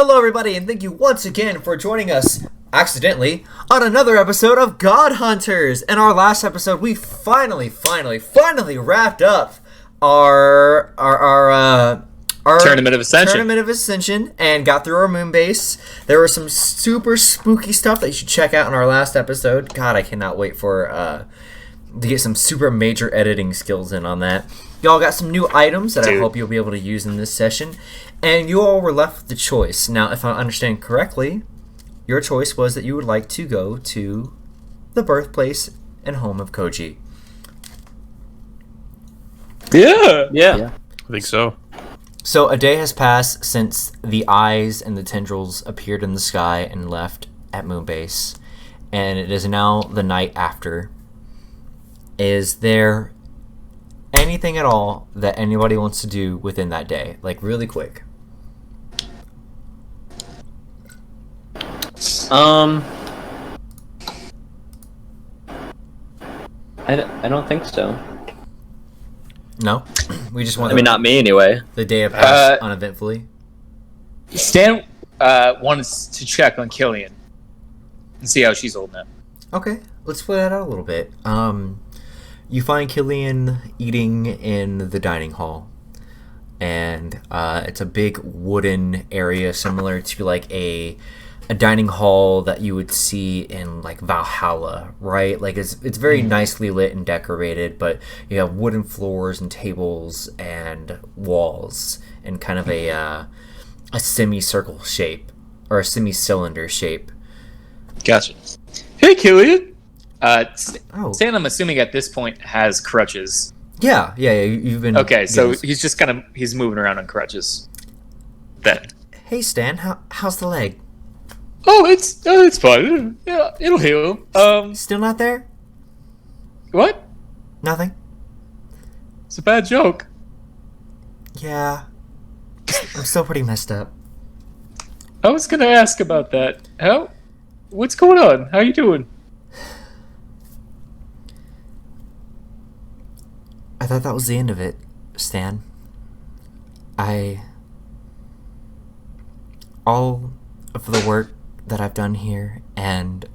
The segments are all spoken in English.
Hello, everybody, and thank you once again for joining us accidentally on another episode of God Hunters. In our last episode, we finally wrapped up our Tournament of Ascension. Tournament of Ascension and got through our moon base. There was some super spooky stuff that you should check out in our last episode. God, I cannot wait to get some super major editing skills in on that. Y'all got some new items that I hope you'll be able to use in this session. And you all were left with the choice. Now, if I understand correctly, your choice was that you would like to go to the birthplace and home of Koji. Yeah. I think so. So a day has passed since the eyes and the tendrils appeared in the sky and left at Moonbase. And it is now the night after. Is there anything at all that anybody wants to do within that day? Like, really quick. I don't think so. No? We just want I mean, not me anyway. the day to pass uneventfully? Stan wants to check on Killian and see how she's holding up. Okay, let's play that out a little bit. You find Killian eating in the dining hall. And it's a big wooden area similar to like a dining hall that you would see in like Valhalla, right? Like it's very nicely lit and decorated, but you have wooden floors and tables and walls and kind of a semicircle shape or a semi-cylinder shape. Gotcha. Hey, Killian. Oh. Stan, I'm assuming at this point has crutches. Yeah. You've been Okay, so getting- he's just he's moving around on crutches. Then. Hey Stan, how's the leg? Oh, it's fine. Yeah, it'll heal. Still not there? What? Nothing. It's a bad joke. Yeah. I'm still pretty messed up. I was gonna ask about that. What's going on? How you doing? I thought that was the end of it, Stan. All of the work that I've done here and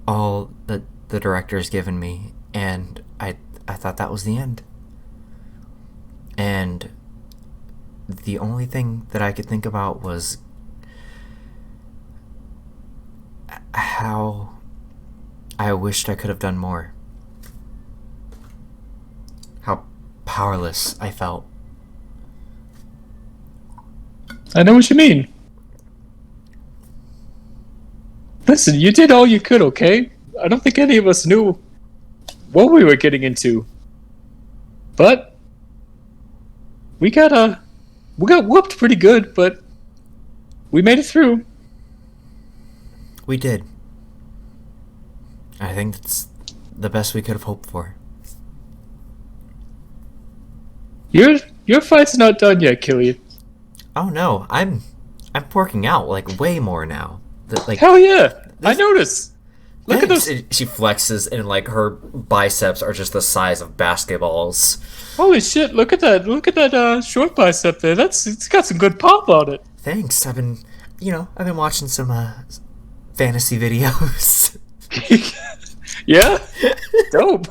all that the director's given me, and I thought that was the end. And the only thing that I could think about was how I wished I could have done more. How powerless I felt. I know what you mean. Listen, you did all you could, okay? I don't think any of us knew what we were getting into. But we got whooped pretty good, but we made it through. We did. I think that's the best we could have hoped for. Your fight's not done yet, Killian. Oh no, I'm working out like way more now. Like, Hell yeah! I noticed. Look at thanks. those. She flexes and like her biceps are just the size of basketballs. Holy shit! Look at that! Look at that short bicep there. It's got some good pop on it. Thanks. I've been watching some fantasy videos. Yeah. Dope.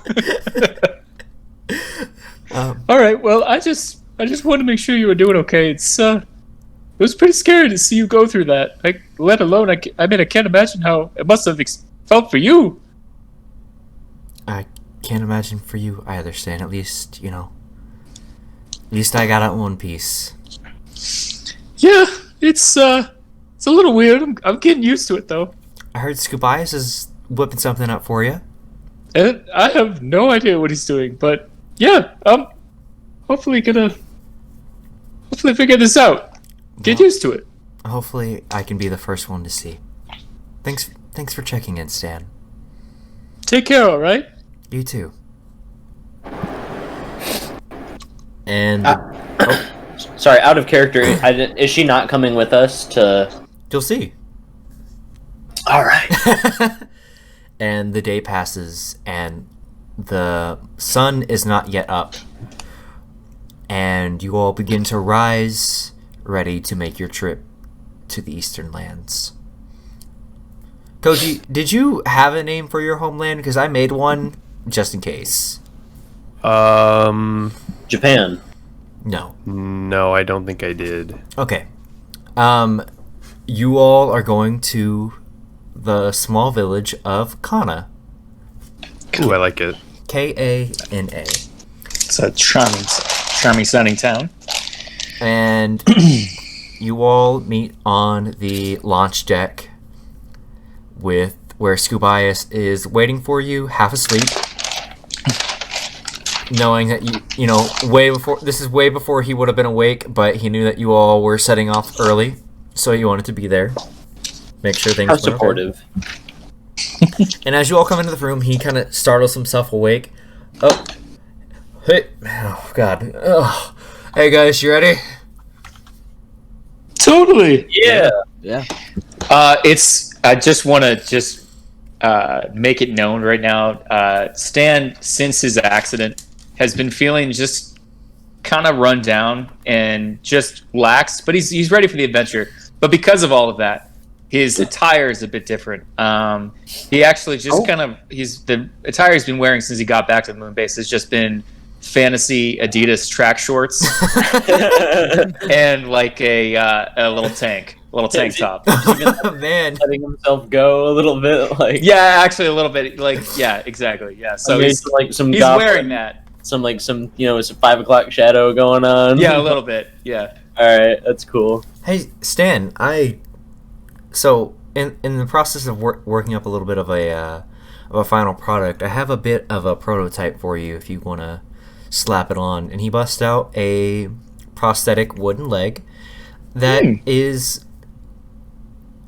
All right. Well, I just wanted to make sure you were doing okay. It was pretty scary to see you go through that. Let alone, I can't imagine how it must have felt for you. I can't imagine for you either, Stan. At least I got out in one piece. Yeah, it's a little weird. I'm getting used to it though. I heard Scobias is whipping something up for you. And I have no idea what he's doing, but yeah, hopefully figure this out. Get used to it. Hopefully, I can be the first one to see. Thanks for checking in, Stan. Take care, all right? You too. And Sorry, out of character. Is she not coming with us to? you'll see. All right. And the day passes, and the sun is not yet up. And you all begin to rise, ready to make your trip to the Eastern Lands. Koji, did you have a name for your homeland? Because I made one just in case. Japan. No. No, I don't think I did. Okay. You all are going to the small village of Kana. Ooh, I like it. Kana. It's a charming sounding town. And you all meet on the launch deck with where Scubius is waiting for you, half asleep. Knowing that you know, this is way before he would have been awake, but he knew that you all were setting off early, so he wanted to be there. Make sure things How went okay. supportive. And as you all come into the room, he kind of startles himself awake. Oh. Hey. Oh, God. Oh. Hey, guys, you ready? Totally. Yeah. I just want to make it known right now. Stan, since his accident, has been feeling just kind of run down and just lax, but he's ready for the adventure. But because of all of that, his attire is a bit different. He actually just the attire he's been wearing since he got back to the moon base has just been fantasy Adidas track shorts and like a little tank top. Man. Letting himself go a little bit, like Yeah, actually a little bit, like yeah, exactly, yeah. So maybe he's some he's goblin, wearing that. some it's a 5 o'clock shadow going on. Yeah, a little bit. Yeah. All right, that's cool. Hey, Stan, So, in the process of working up a little bit of a final product, I have a bit of a prototype for you if you want to slap it on. And he busts out a prosthetic wooden leg that is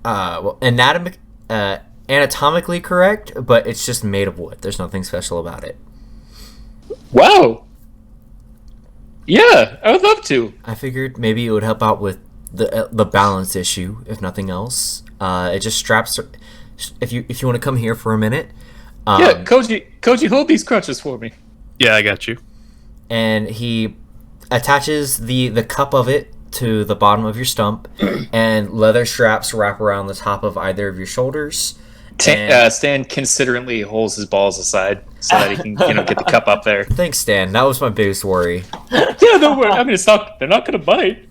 anatomically correct, but it's just made of wood. There's nothing special about it. Wow. Yeah, I would love to. I figured maybe it would help out with the balance issue, if nothing else. It just straps. If you want to come here for a minute. Yeah, Koji, hold these crutches for me. Yeah, I got you. And he attaches the cup of it to the bottom of your stump, and leather straps wrap around the top of either of your shoulders. Stan considerately holds his balls aside so that he can get the cup up there. Thanks, Stan. That was my biggest worry. Yeah, don't worry. I mean, they're not gonna bite.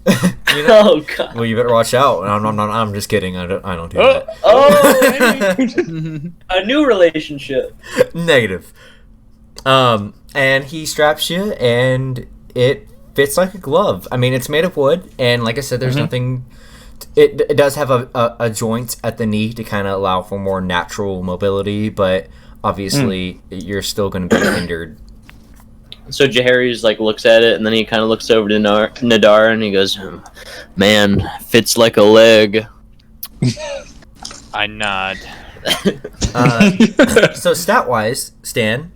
Oh god. Well, you better watch out. I'm just kidding. I don't do that. Oh, a new relationship. Negative. And he straps you, and it fits like a glove. I mean, it's made of wood, and like I said, there's nothing. It does have a joint at the knee to kind of allow for more natural mobility, but obviously you're still going to be hindered. So Jahari's like looks at it, and then he kind of looks over to Nadar, and he goes, "Man, fits like a leg." I nod. So stat-wise, Stan,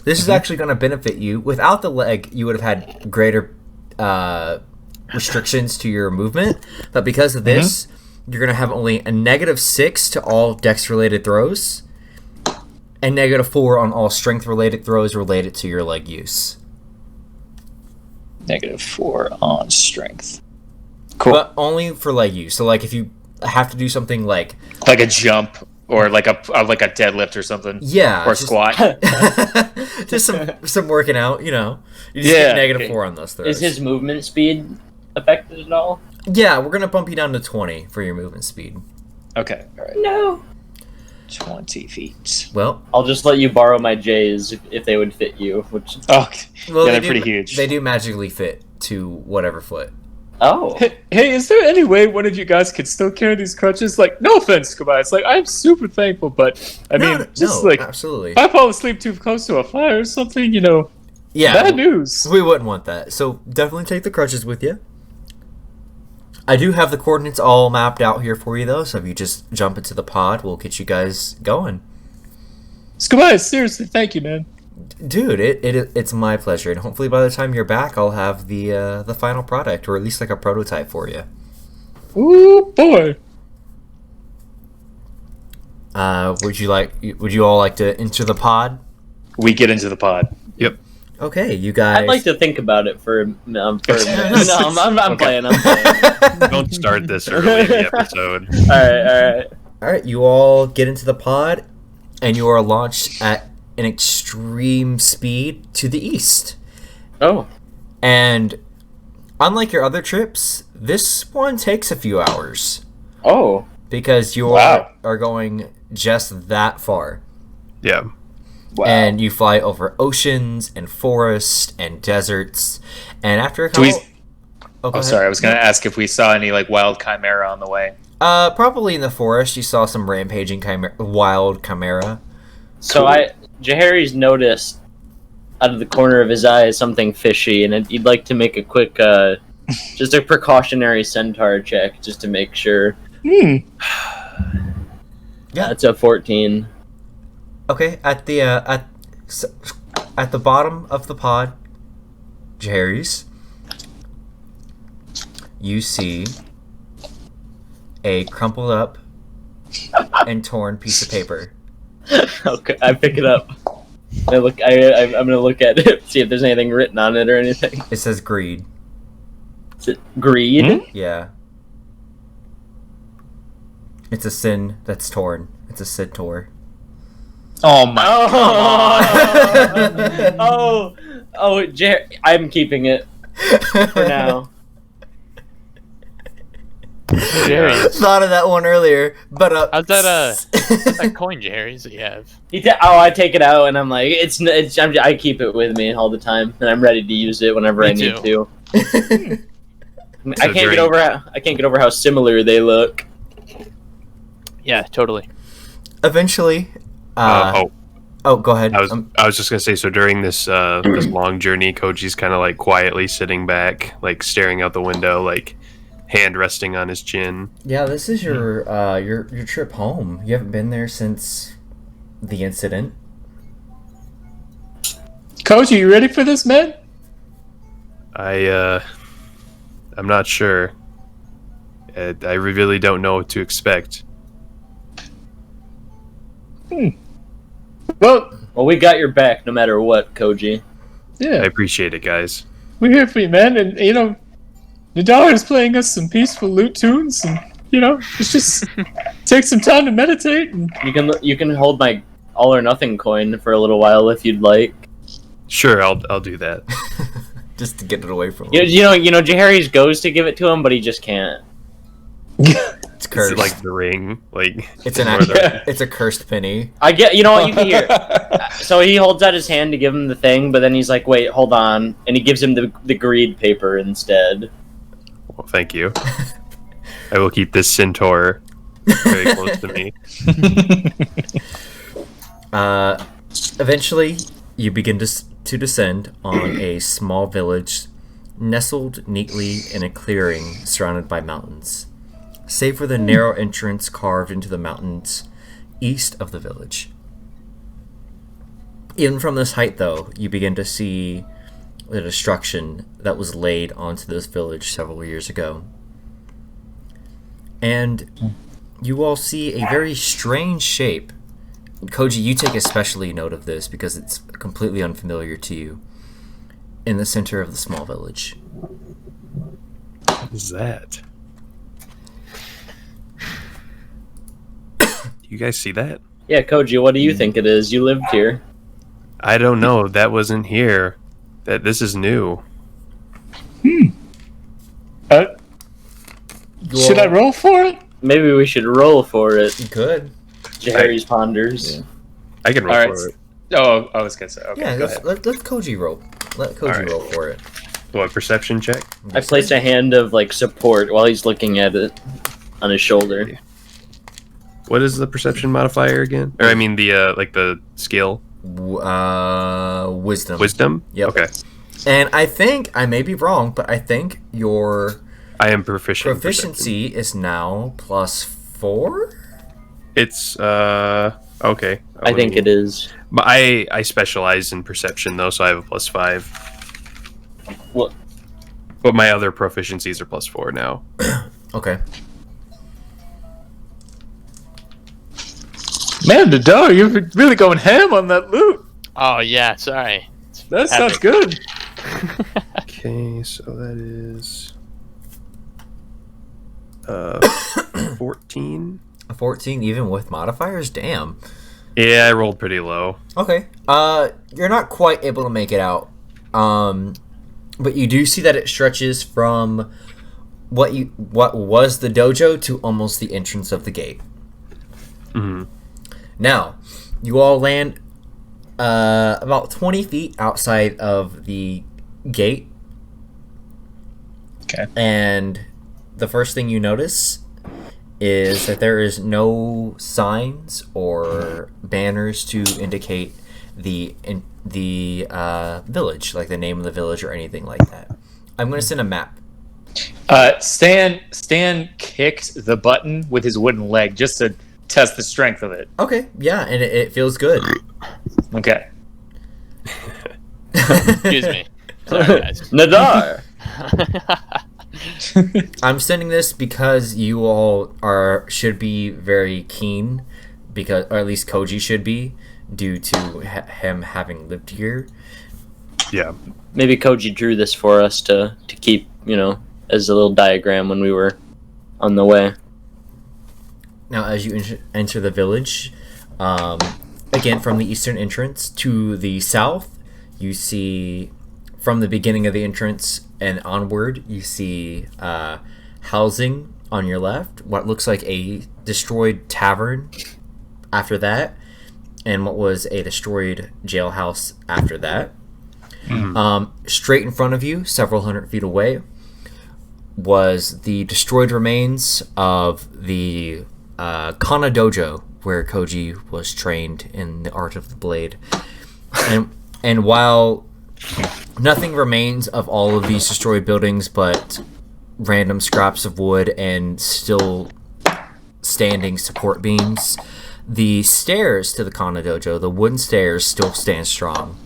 this is actually going to benefit you. Without the leg, you would have had greater restrictions to your movement, but because of this, you're going to have only a -6 to all dex-related throws, and -4 on all strength-related throws related to your leg use. -4 on strength. Cool. But only for leg use. So, like, if you have to do something like a jump or like a deadlift or something. Yeah. Or squat. Just some working out, you just get -4 on those throws. Is his movement speed affected at all? Yeah, we're gonna bump you down to 20 for your movement speed. Okay. All right. No. 20 feet. Well, I'll just let you borrow my J's if they would fit you. Which Oh, well, yeah, they're do- pretty huge. They do magically fit to whatever foot. oh, Hey, is there any way one of you guys could still carry these crutches? Like, no offense, goodbye. It's like, I'm super thankful, but I mean, absolutely. if I fall asleep too close to a fire or something, Yeah, bad news. we wouldn't want that. So definitely take the crutches with you. I do have the coordinates all mapped out here for you, though. So if you just jump into the pod, we'll get you guys going. Goodbye, seriously, thank you, man. Dude, it's my pleasure, and hopefully by the time you're back, I'll have the final product, or at least like a prototype for you. Ooh, boy. Would you all like to enter the pod? We get into the pod. Yep. Okay, you guys. I'd like to think about it for a minute. No, I'm playing. I'm playing. Don't start this early in the episode. All right. All right, you all get into the pod, and you are launched at an extreme speed to the east. Oh, And unlike your other trips, this one takes a few hours oh, because you Wow. are going just that far. Yeah. Wow. And you fly over oceans and forests and deserts. And after a Do we- couple... go Oh, ahead. sorry. I was gonna ask if we saw any like wild chimera on the way. Probably in the forest, you saw some rampaging wild chimera. so Jahari's noticed out of the corner of his eye something fishy, and he'd like to make a quick, just a precautionary centaur check, just to make sure. Hmm. Yeah. That's a 14. Okay, at the bottom of the pod, Jerry's, you see a crumpled up and torn piece of paper. Okay, I pick it up. I'm gonna look at it, see if there's anything written on it or anything. It says greed. Is it greed? Hmm? Yeah. It's a sin that's torn. It's a centaur. Oh my. I'm keeping it for now. Jerry's. Thought of that one earlier, but How's that coin, Jerry's, that you have? I take it out and I'm like, I keep it with me all the time, and I'm ready to use it whenever Me I need too. to. I can't during- get over how similar they look. Yeah, totally. Eventually, Oh, go ahead. I was just gonna say. So during this this long journey, Koji's kind of like quietly sitting back, like staring out the window, like hand resting on his chin. Yeah, this is your trip home. You haven't been there since the incident. Koji, you ready for this, man? I'm not sure. I really don't know what to expect. Well, Well, we got your back no matter what, Koji. I yeah, appreciate it, guys. we're here for you, man. And you know, Nadar is playing us some peaceful lute tunes, and you know, it's just take some time to meditate. And You can hold my all or nothing coin for a little while if you'd like. Sure, I'll do that. Just to get it away from him. You know, Jahari's goes to give it to him, but he just can't. It's It's cursed. like the ring, like It's an where the- it's a cursed penny. I get, you know what, you can hear. So he holds out his hand to give him the thing, but then he's like, wait, hold on. And he gives him the greed paper instead. Well, thank you. I will keep this centaur very close to me. Eventually, you begin to descend on a small village nestled neatly in a clearing surrounded by mountains, save for the narrow entrance carved into the mountains east of the village. Even from this height, though, you begin to see the destruction that was laid onto this village several years ago. And you all see a very strange shape. Koji, you take especially note of this because it's completely unfamiliar to you. In the center of the small village. What is that? Do you guys see that? Yeah, Koji, what do you think it is? You lived here. I don't know. That wasn't here. This is new. Should I roll for it? Maybe we should roll for it. You could. Jahari's ponders. Yeah. I can roll All right. for it. Oh, I was gonna say. Okay, Yeah, go let ahead. Koji roll. Let Koji Alright. roll for it. What, perception check? I place a hand of like support while he's looking at it on his shoulder. What is the perception modifier again? Or I mean the like the skill Wisdom. wisdom. Yep. Okay. And I think, I may be wrong, but I think your I am proficient. in perception. proficiency is now +4? It's okay. I think it is. But I specialize in perception though, so I have a +5. What? But my other proficiencies are +4 now. Okay. Man, Nadar, you're really going ham on that loot. Oh yeah, sorry. It's That sounds good. Okay, so that is 14. A 14 even with modifiers? Damn. Yeah, I rolled pretty low. Okay. You're not quite able to make it out. But you do see that it stretches from what was the dojo to almost the entrance of the gate. Mm-hmm. Now, you all land about 20 feet outside of the gate. Okay. And the first thing you notice is that there is no signs or banners to indicate the village, like the name of the village or anything like that. I'm going to send a map. Stan kicked the button with his wooden leg just to test the strength of it. Okay, yeah, and it feels good. Okay. Excuse me. Sorry, guys. Nadar. I'm sending this because you all should be very keen, or at least Koji should be, due to him having lived here. Yeah. Maybe Koji drew this for us to keep, as a little diagram when we were on the way. Now, as you enter the village, again from the eastern entrance to the south, you see from the beginning of the entrance and onward, you see housing on your left, what looks like a destroyed tavern after that, and what was a destroyed jailhouse after that. Mm-hmm. Straight in front of you, several hundred feet away, was the destroyed remains of the Kana Dojo, where Koji was trained in the art of the blade. And while nothing remains of all of these destroyed buildings but random scraps of wood and still standing support beams, the stairs to the Kana Dojo, the wooden stairs, still stand strong.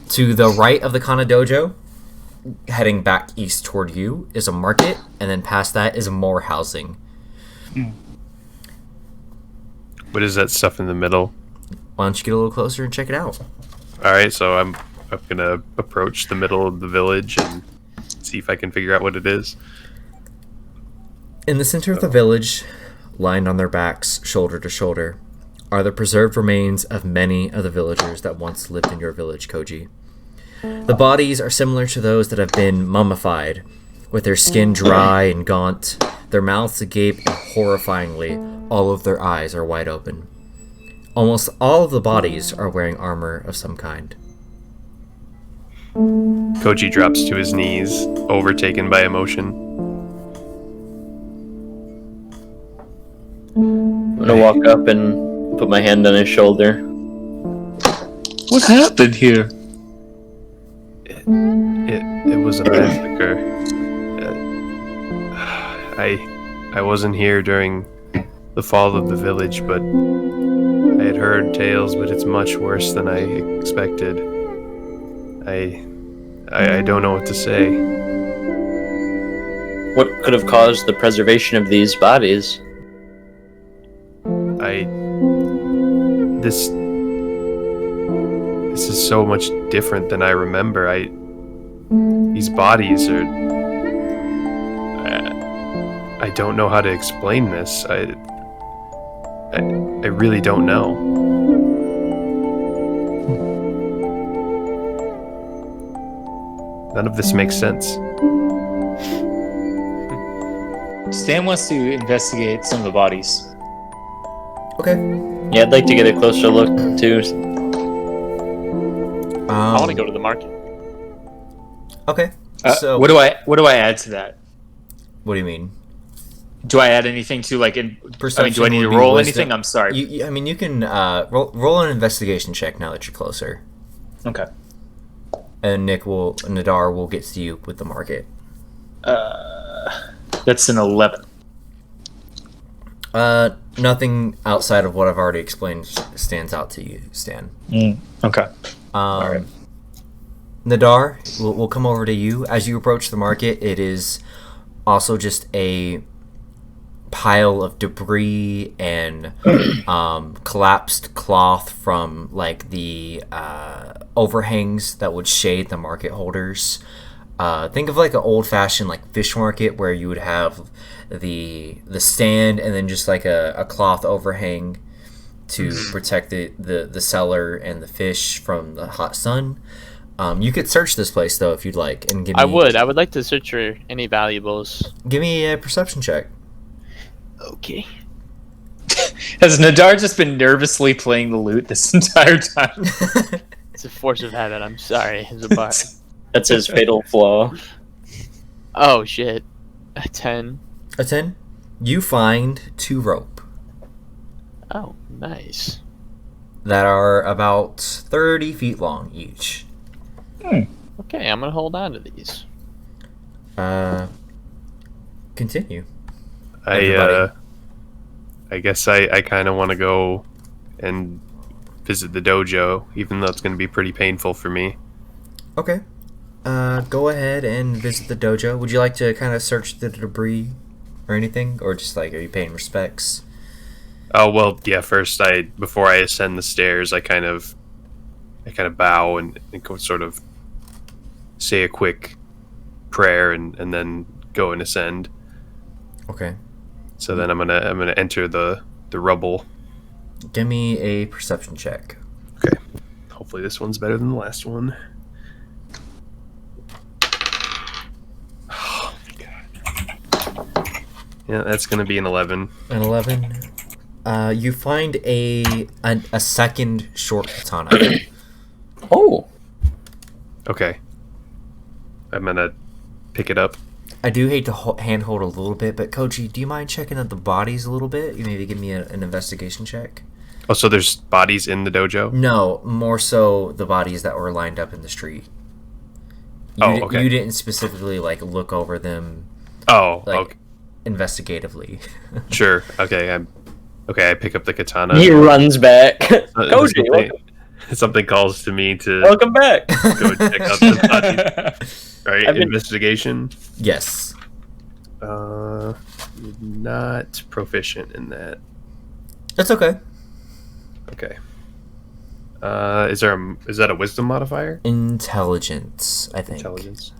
To the right of the Kana Dojo, heading back east toward you, is a market, and then past that is more housing. What is that stuff in the middle? Why don't you get a little closer and check it out? All right, so I'm gonna approach the middle of the village and see if I can figure out what it is. In the center of the village, lined on their backs, shoulder to shoulder, are the preserved remains of many of the villagers that once lived in your village, Koji. The bodies are similar to those that have been mummified, with their skin dry and gaunt, their mouths agape, and horrifyingly, all of their eyes are wide open. Almost all of the bodies are wearing armor of some kind. Koji drops to his knees, overtaken by emotion. I'm gonna walk up and put my hand on his shoulder. What happened here? It was a massacre. I wasn't here during the fall of the village, but I had heard tales, but it's much worse than I expected. I don't know what to say. What could have caused the preservation of these bodies? This is so much different than I remember. These bodies are... I don't know how to explain this. I really don't know. None of this makes sense. Stan wants to investigate some of the bodies. Okay. Yeah, I'd like to get a closer look too. I want to go to the market. Okay. So what do I add to that? what do you mean? Do I add anything to do I need Perception to would be roll wisdom. anything? I'm sorry. You can roll an investigation check now that you're closer. Okay. And Nadar will get to you with the market. That's an 11. Nothing outside of what I've already explained stands out to you, Stan. Okay. Right. Nadar, we'll come over to you. As you approach the market, it is also just a pile of debris and collapsed cloth from like the overhangs that would shade the market holders. Think of like an old-fashioned like fish market where you would have the stand and then just like a cloth overhang to protect the seller and the fish from the hot sun. You could search this place though if you'd like, and give me. I would like to search for any valuables. Give me a perception check. Okay. Has Nadar just been nervously playing the lute this entire time? It's a force of habit. I'm sorry. It's a bar. That's his fatal flaw. Oh shit. A 10. A 10. You find 2 rope Oh, nice. that are about 30 feet long each. Okay, I'm gonna hold on to these. Continue. I guess I kind of want to go and visit the dojo, even though it's going to be pretty painful for me. Okay. Go ahead and visit the dojo. Would you like to kind of search the debris or anything, or just like, are you paying respects? Oh well, yeah. First, before I ascend the stairs, I kind of bow and go sort of say a quick prayer and then go and ascend. Okay. So then I'm gonna enter the rubble. Give me a perception check. Okay. Hopefully this one's better than the last one. Oh my god. Yeah, that's gonna be an 11. An 11. You find a second short katana. Oh, Okay. I'm gonna pick it up. I do hate to handhold a little bit, but Koji, do you mind checking out the bodies a little bit? You maybe give me an investigation check. Oh, so there's bodies in the dojo? No, more so the bodies that were lined up in the street. Okay. You didn't specifically like look over them Oh, like okay. investigatively. Sure. Okay, I pick up the katana. he runs back. Uh, Koji, something calls to me to welcome back. go check out the bodies. Right, I've been- investigation. Yes. Not proficient in that. That's okay. Okay. Is that a wisdom modifier? Intelligence, I think. Intelligence.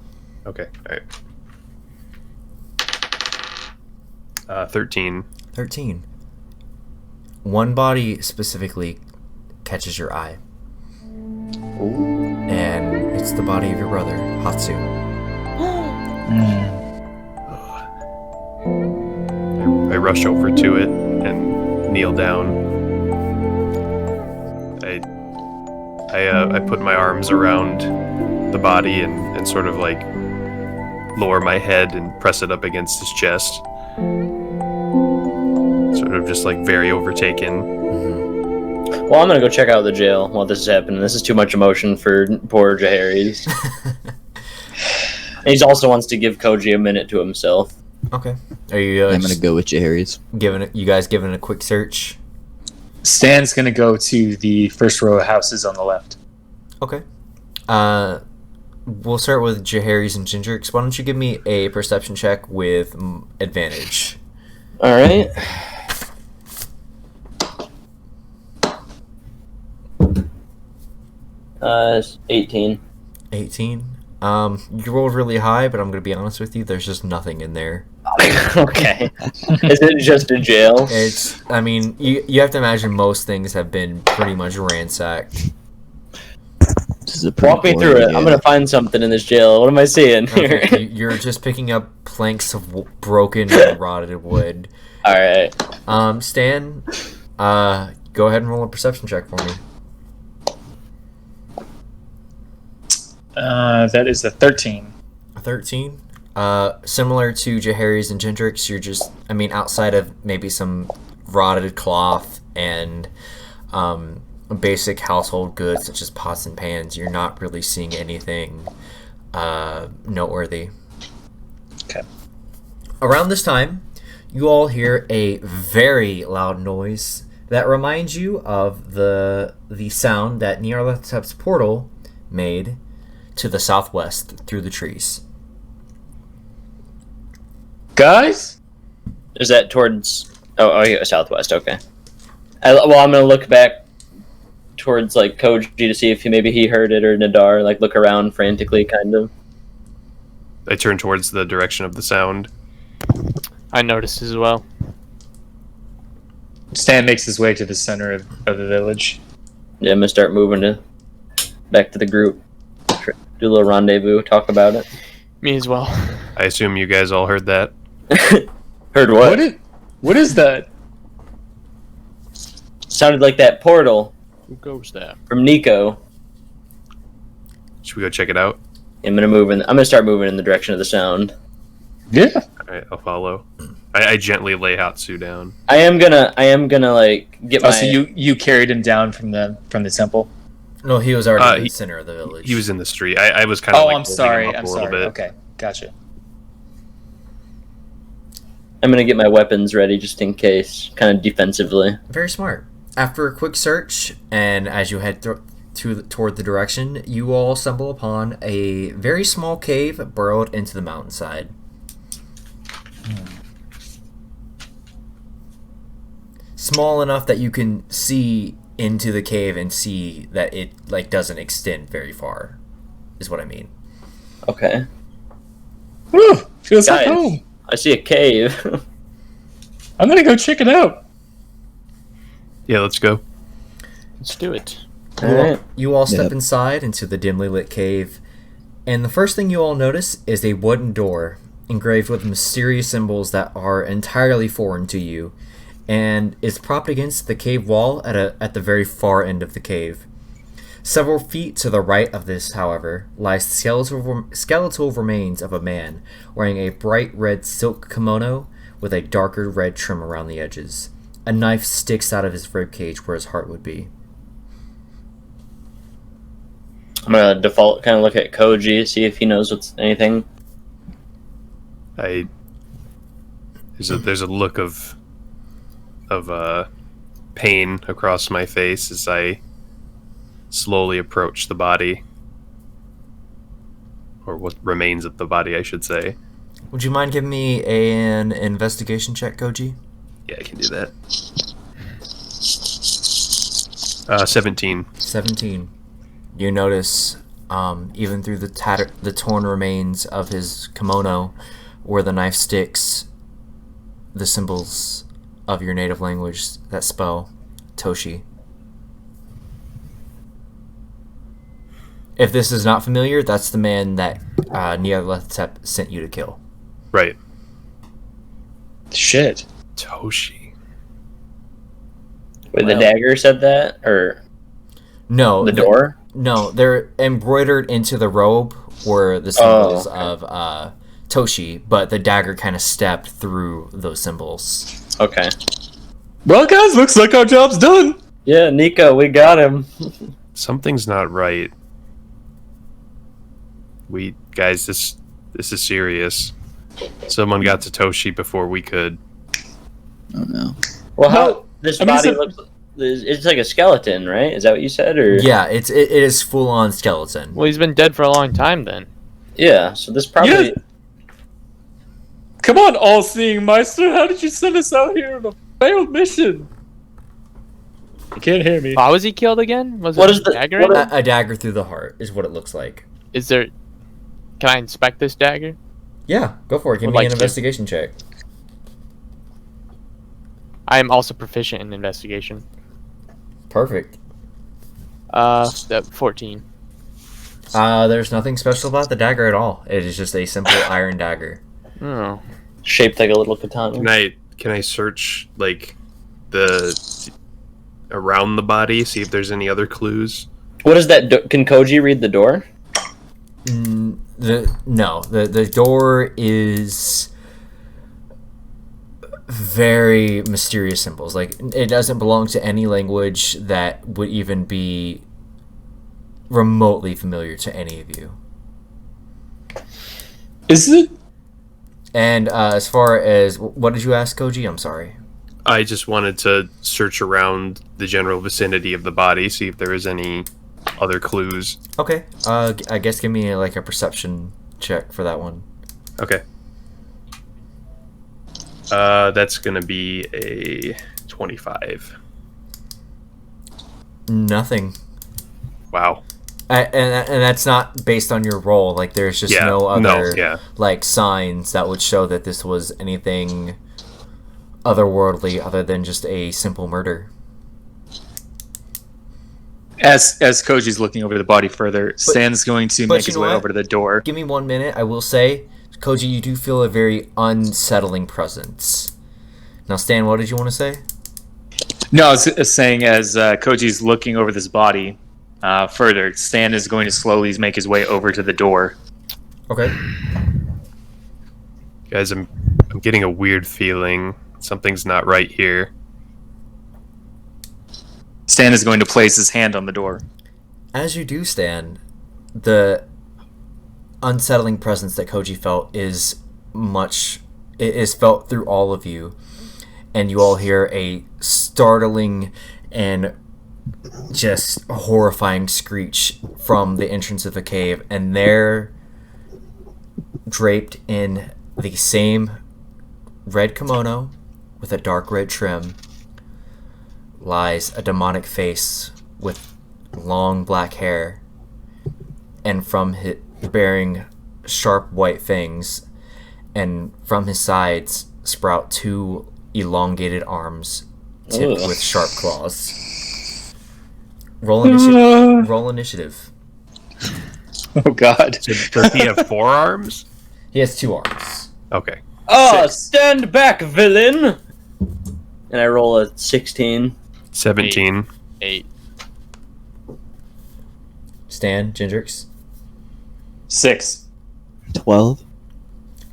Okay. All right. 13. 13. One body specifically catches your eye. And it's the body of your brother, Hatsu. I rush over to it and kneel down. I put my arms around the body and sort of like lower my head and press it up against his chest. Sort of just like very overtaken. Well, I'm gonna go check out the jail while this is happening. This is too much emotion for poor Jaharis. And he also wants to give Koji a minute to himself. Okay. Are you I'm gonna go with Jaharis. you guys giving it a quick search? Stan's gonna go to the first row of houses on the left. Okay. We'll start with Jaharis and Gingerix. Why don't you give me a perception check with advantage? All right. It's 18. 18. You rolled really high, but I'm gonna be honest with you. There's just nothing in there. Okay. Is it just a jail? It's. I mean, you have to imagine most things have been pretty much ransacked. This is a pretty Walk me boring through it. game. I'm gonna find something in this jail. What am I seeing here? Okay, you're just picking up planks of broken and rotted wood. All right. Stan, go ahead and roll a perception check for me. That is a 13. A 13. Similar to Jaharis and Gendrix, you're just, I mean, outside of maybe some rotted cloth and basic household goods such as pots and pans, you're not really seeing anything noteworthy. Okay. Around this time, you all hear a very loud noise that reminds you of the sound that Nyarlathotep's portal made to the southwest through the trees. Guys? Is that towards? Oh, yeah, southwest. Okay. I'm gonna look back towards like Koji to see if maybe he heard it, or Nadar, like look around frantically, kind of. I turn towards the direction of the sound. I noticed as well. Stan makes his way to the center of the village. Yeah, I'm gonna start moving back to the group. Do a little rendezvous, talk about it. Me as well. I assume you guys all heard that. Heard what? What is that? Sounded like that portal Who goes there? from Nico. Should we go check it out? I'm gonna start moving in the direction of the sound. Yeah. All right, I'll follow. I gently lay Hatsu down. I am gonna like get my. Oh, so you carried him down from the temple? No, he was already in the he- center of the village. He was in the street. I was kind of. Oh, like I'm holding sorry. him up I'm a little sorry. bit. Okay, gotcha. I'm gonna get my weapons ready just in case, kind of defensively. Very smart. After a quick search, and as you head toward the direction, you all stumble upon a very small cave burrowed into the mountainside. Small enough that you can see into the cave and see that it like doesn't extend very far, is what I mean. Okay. Whew, feels like Guys. home. I see a cave. I'm gonna go check it out. Yeah, let's go. Let's do it. Alright. You all step Yep. inside into the dimly lit cave, and the first thing you all notice is a wooden door engraved with mysterious symbols that are entirely foreign to you, and is propped against the cave wall at the very far end of the cave. Several feet to the right of this, however, lies skeletal remains of a man wearing a bright red silk kimono with a darker red trim around the edges. A knife sticks out of his ribcage where his heart would be. I'm gonna default kind of look at Koji, see if he knows what's anything. There's a look of pain across my face as I slowly approach the body, or what remains of the body, I should say. Would you mind giving me an investigation check, Koji? Yeah, I can do that. 17. 17. You notice, even through the torn remains of his kimono, where the knife sticks, the symbols of your native language that spell Toshi. If this is not familiar, that's the man that Nyarlathotep sent you to kill. Right. Shit. Toshi. Wait, the Well- dagger said that, or No, the door? No, they're embroidered into the robe were the symbols of Toshi, but the dagger kind of stabbed through those symbols. Okay. Well, guys, looks like our job's done. Yeah, Nico, we got him. Something's not right. Guys, this is serious. Someone got to Toshi before we could. Oh no. Well, how No, this I mean, body it's a- looks? It's like a skeleton, right? Is that what you said, or Yeah, it is full on skeleton. Well, he's been dead for a long time then. yeah? So this probably. Yeah. Come on, all-seeing Meister. How did you send us out here on a failed mission? You can't hear me. How was he killed again? Was What it is the- dagger? what in is- it? A dagger through the heart is what it looks like. Is there? Can I inspect this dagger? Yeah, go for it. Give Would me like an to. investigation check. I am also proficient in investigation. Perfect. 14. There's nothing special about the dagger at all. It is just a simple iron dagger. Oh. Shaped like a little katana. Can I search like the around the body, see if there's any other clues? What is that? Can Koji read the door? The door is very mysterious symbols. Like, it doesn't belong to any language that would even be remotely familiar to any of you. Is it? And as far as what did you ask, Koji? I'm sorry. I just wanted to search around the general vicinity of the body, see if there is any other clues. Okay. I guess give me like a perception check for that one. Okay. That's gonna be a 25. Nothing. Wow. And that's not based on your role. Like, there's just no other like signs that would show that this was anything otherworldly other than just a simple murder. As Koji's looking over the body further, Stan's going to make his way over to the door. Give me 1 minute. I will say, Koji, you do feel a very unsettling presence. Now, Stan, what did you want to say? No, I was saying as Koji's looking over this body further, Stan is going to slowly make his way over to the door. Okay. Guys, I'm getting a weird feeling. Something's not right here. Stan is going to place his hand on the door. As you do, Stan, the unsettling presence that Koji felt is felt through all of you, and you all hear a startling and just horrifying screech from the entrance of the cave, and there, draped in the same red kimono with a dark red trim, lies a demonic face with long black hair, and from his bearing sharp white fangs, and from his sides sprout two elongated arms tipped with sharp claws. Roll initiative. Oh god. Does he have 4 arms? He has 2 arms. Okay. Oh, stand back, villain! And I roll a 16. 17. 8. Stan, Gendrix. 6. 12.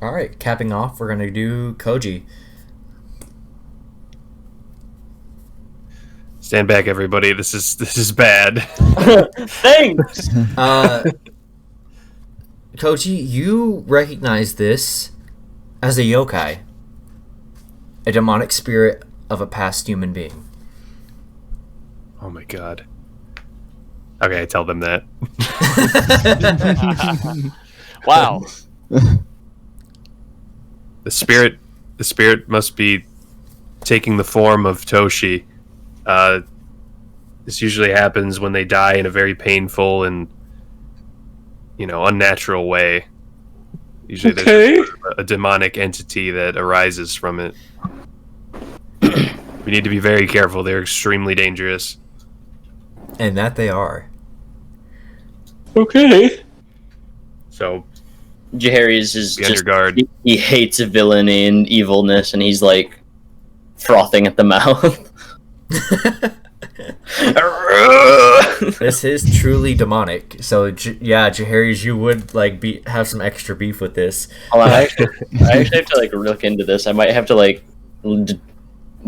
Alright, capping off, we're gonna do Koji. Stand back, everybody. This is bad. Thanks! Koji, you recognize this as a yokai, a demonic spirit of a past human being. Oh my god. Okay, I tell them that. Wow. The spirit must be taking the form of Toshi. This usually happens when they die in a very painful and, unnatural way. Usually there's a demonic entity that arises from it. We need to be very careful. They're extremely dangerous. And that they are. Okay. So, Jaehaerys is be on your just... guard. He hates villainy and evilness, and he's, like, frothing at the mouth. This is truly demonic. So, Jaehaerys, you would, have some extra beef with this. Hold on, I actually have to, look into this. I might have to,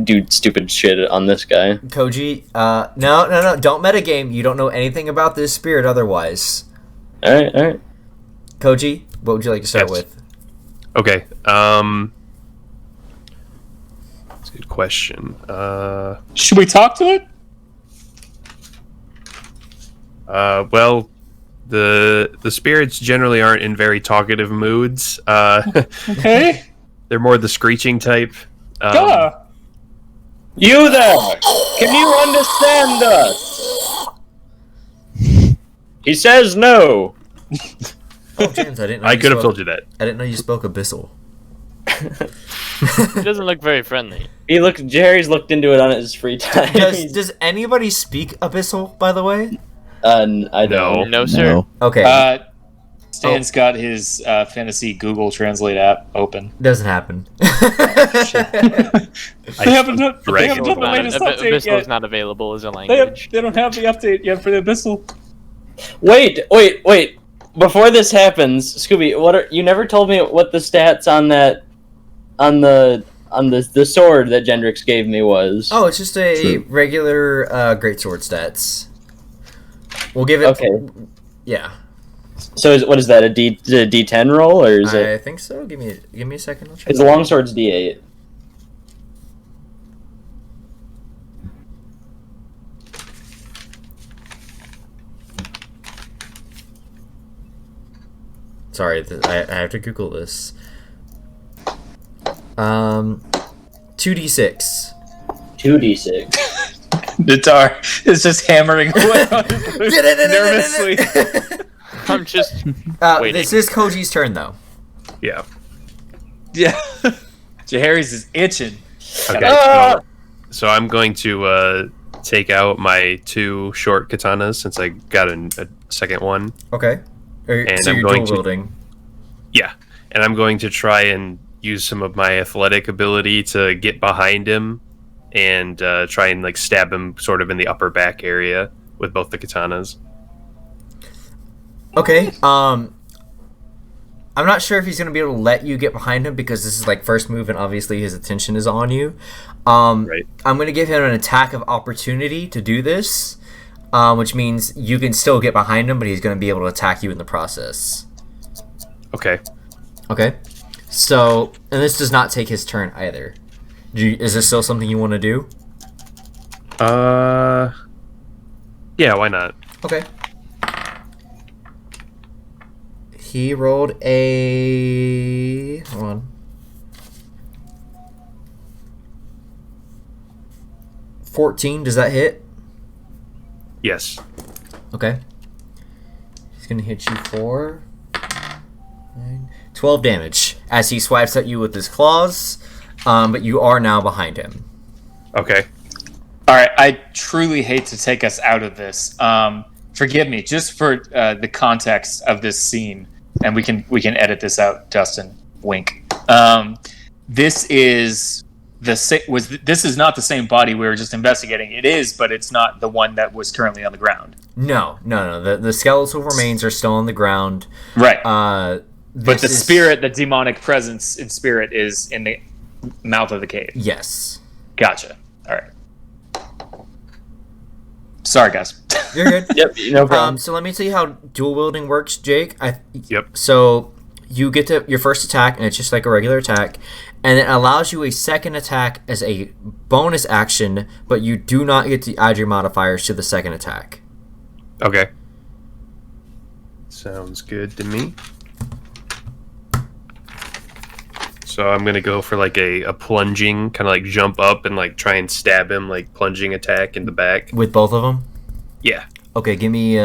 do stupid shit on this guy. Koji, no, don't metagame. You don't know anything about this spirit otherwise. Alright. Koji, what would you like to start Yes. with? Okay. That's a good question. Should we talk to it? Well, the spirits generally aren't in very talkative moods. Okay. They're more the screeching type. You there! Can you understand us? He says no! Oh, James, I didn't know I you could have spoke- told you that. I didn't know you spoke Abyssal. He doesn't look very friendly. Jaehaerys looked into it on his free time. Does anybody speak Abyssal, by the way? I No. don't. No, sir. No. Okay, Stan's got his fantasy Google Translate app open. doesn't happen. They haven't done the Dragon latest Ab- update Abyssal yet. is not available as a They language. don't have the update yet for the Abyssal. Wait! Before this happens, Scooby, you never told me what the stats on the sword that Gendrix gave me was. Oh, it's just a True. regular greatsword stats. We'll give it. Okay. Yeah, So what is that? A D10 roll, or is I it? think so. Give me a second. I'll check. Because the longsword's D8. Sorry, I have to Google this. 2d6. 2d6. Natar is just hammering away on his flute nervously. I'm just waiting. This is Koji's turn, though. Yeah. Yeah. Jahari's is itching. Okay. So I'm going to take out my 2 short katanas since I got a second one. Okay. And So I'm you're going dual to- wielding. Yeah, and I'm going to try and use some of my athletic ability to get behind him and try and like stab him sort of in the upper back area with both the katanas. Okay. I'm not sure if he's going to be able to let you get behind him because this is like first move and obviously his attention is on you. Right. I'm going to give him an attack of opportunity to do this, which means you can still get behind him, but he's going to be able to attack you in the process. Okay. Okay. So, and this does not take his turn either. Is this still something you want to do? Yeah, why not? Okay. He rolled a... Hold on. 14. Does that hit? Yes. Okay. He's going to hit you for 12 damage as he swipes at you with his claws, but you are now behind him. Okay. All right, I truly hate to take us out of this. Forgive me, just for the context of this scene, and we can edit this out, Justin. Wink. This is this is not the same body we were just investigating. It is, but it's not the one that was currently on the ground. No. The skeletal remains are still on the ground. Right. this But the is- spirit, the demonic presence in spirit, is in the mouth of the cave. Yes. Gotcha. All right. Sorry, guys. You're good. Yep, no problem. So let me tell you how dual wielding works, Jake. Yep. So you get to your first attack, and it's just like a regular attack, and it allows you a second attack as a bonus action, but you do not get to add your modifiers to the second attack. Okay. Sounds good to me. So I'm gonna go for like a plunging, kind of like jump up and like try and stab him, like plunging attack in the back. With both of them? Yeah. Okay, give me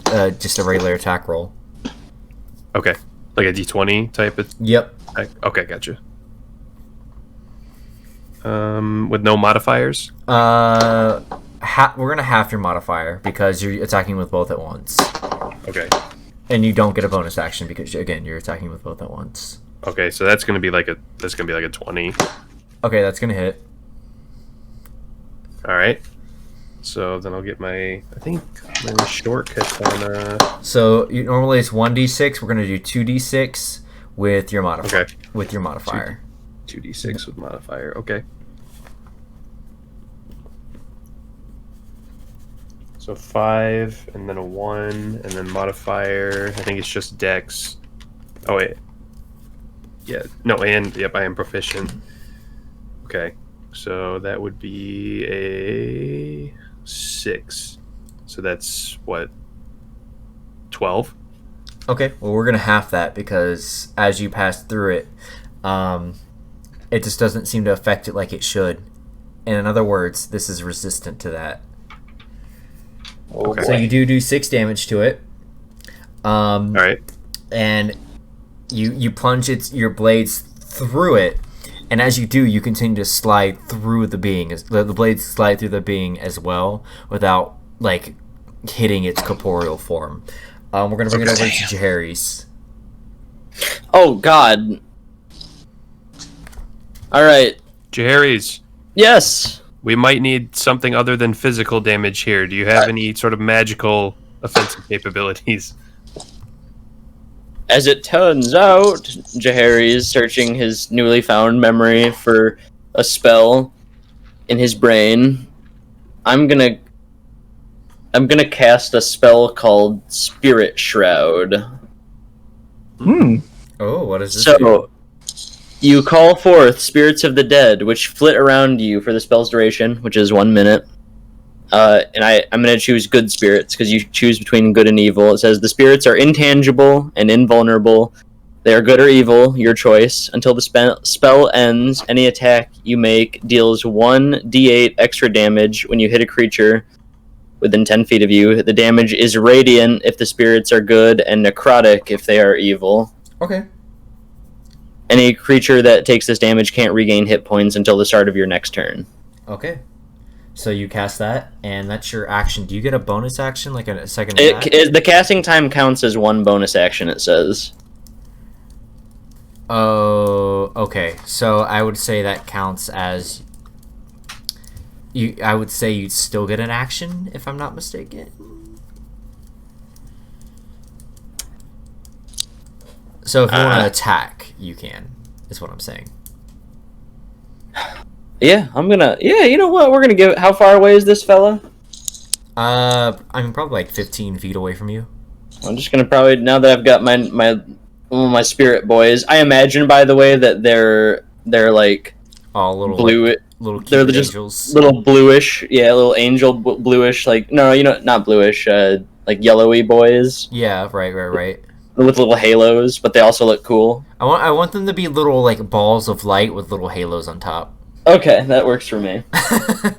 just a regular attack roll. Okay. Like a D20 type of. Yep. Okay, gotcha. With no modifiers. We're gonna half your modifier because you're attacking with both at once, Okay. and you don't get a bonus action because again you're attacking with both at once. Okay, so that's gonna be like a 20. Okay, that's gonna hit. All right. So then I'll get my short katana. So normally it's 1d6. We're gonna do 2d6 with your modifier. Okay. With your modifier. 2d6 with modifier. Okay. So 5, and then a 1, and then modifier. I think it's just Dex. Oh wait. Yeah. No, and yep, I am proficient. Okay. So that would be a 6. So that's what? 12? Okay. Well, we're gonna half that because as you pass through it, it just doesn't seem to affect it like it should. And in other words, this is resistant to that. Okay. So you do 6 damage to it. All right. And you plunge your blades through it, and as you do, you continue to slide through the being. The blades slide through the being as well, without like hitting its corporeal form. We're gonna bring it over to Jahari's. Oh God! All right. Jahari's, Yes. we might need something other than physical damage here. Do you have any sort of magical offensive capabilities? As it turns out, Jahari is searching his newly found memory for a spell in his brain. I'm gonna cast a spell called Spirit Shroud. Oh, what is this? do? So, you call forth spirits of the dead, which flit around you for the spell's duration, which is 1 minute. And I'm going to choose good spirits, because you choose between good and evil. It says, the spirits are intangible and invulnerable. They are good or evil, your choice. Until the spell ends, any attack you make deals 1d8 extra damage when you hit a creature within 10 feet of you. The damage is radiant if the spirits are good, and necrotic if they are evil. Okay. Any creature that takes this damage can't regain hit points until the start of your next turn. Okay. So you cast that, and that's your action. Do you get a bonus action, like a second attack? The casting time counts as one bonus action, it says. Oh, okay. So I would say that counts as you. I would say you'd still get an action, if I'm not mistaken. So if you want to attack, you can. Is what I'm saying. Yeah, I'm gonna. Yeah, you know what? We're gonna give. How far away is this fella? I'm probably like 15 feet away from you. I'm just gonna probably, now that I've got my spirit boys. I imagine, by the way, that they're like Oh, little blue. like, little They're cute just angels. little bluish. Yeah, little angel bluish. Like no, not bluish. Like yellowy boys Yeah, right. with little halos, but they also look cool. I want them to be little like balls of light with little halos on top. Okay, that works for me.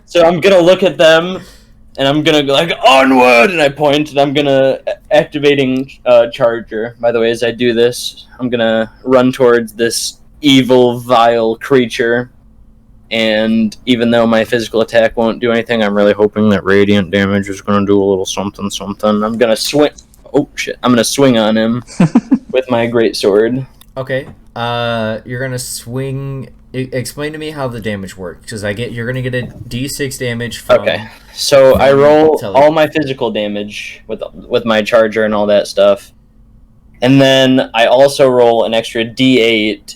So I'm gonna look at them, and I'm gonna go like onward, and I point, and I'm gonna activating charger. By the way, as I do this, I'm gonna run towards this evil, vile creature. And even though my physical attack won't do anything, I'm really hoping that radiant damage is gonna do a little something. I'm gonna swing. Oh shit! I'm gonna swing on him with my great sword. Okay. You're gonna swing. Explain to me how the damage works, because you're gonna get a D6 damage from. Okay, so I roll Tell you. all my physical damage with my charger and all that stuff, and then I also roll an extra D8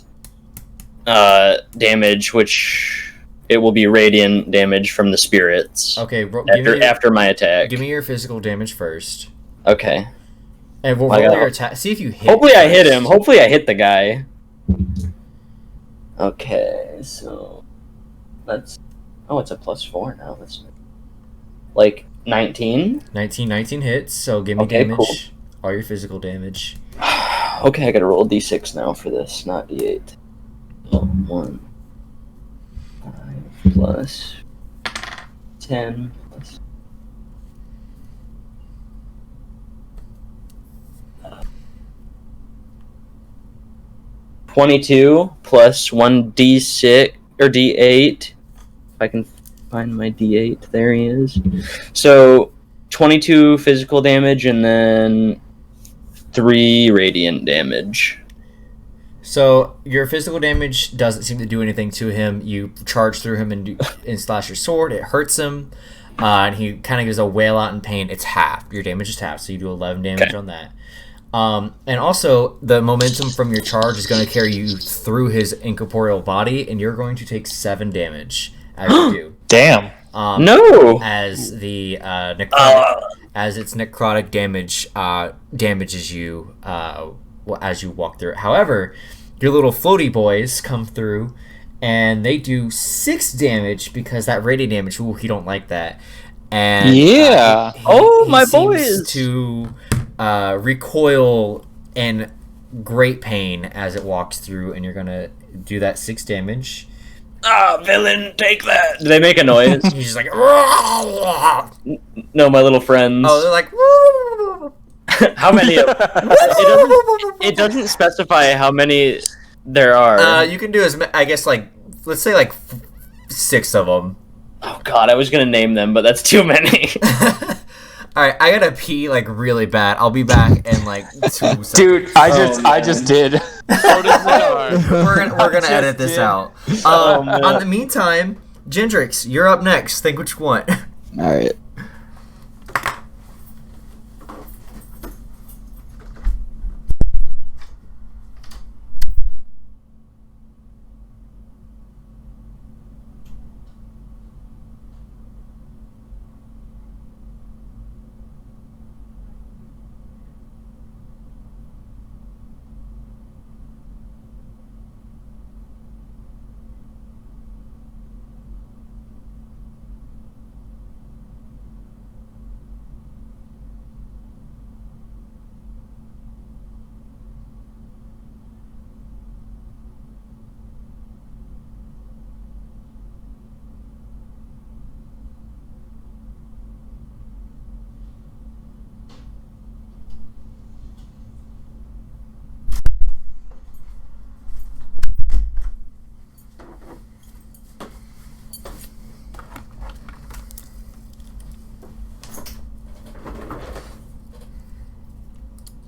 damage, which it will be radiant damage from the spirits. Okay. After my attack. Give me your physical damage first, Okay. and we'll I roll got- your attack. See if you hit. Hopefully I hit first. him. Hopefully I hit the guy. Okay, so let's. Oh, it's a +4 now. That's like 19. 19 hits. So give me Okay, damage. cool. All your physical damage. Okay, I gotta roll D6 now for this, not D8. 1, 5 plus 10 plus. Uh, 22 plus 1d6 or d8. If I can find my d8, there he is. So 22 physical damage and then 3 radiant damage. So your physical damage doesn't seem to do anything to him. You charge through him and slash your sword. It hurts him, and he kind of gives a wail out in pain. It's half. Your damage is half, so you do 11 damage Okay. on that. And also, the momentum from your charge is going to carry you through his incorporeal body, and you're going to take 7 damage as you do. Damn. No! As the as its necrotic damage damages you as you walk through it. However, your little floaty boys come through, and they do 6 damage because that radiant damage. Ooh, he don't like that. And Yeah. Oh, my seems boys! to recoil in great pain as it walks through, and you're gonna do that 6 damage. Ah, villain, take that! Do they make a noise? He's just like, oh, No, my little friends. they're like, How many? It doesn't specify how many there are. you can do I guess like let's say like 6 of them. Oh god, I was gonna name them, but that's too many. All right, I gotta pee like really bad. I'll be back in like 2 seconds. Dude, I just did. So does Ladar. we're gonna edit this out. Oh, man. On the meantime, Gendrix, you're up next. Think what you want. All right.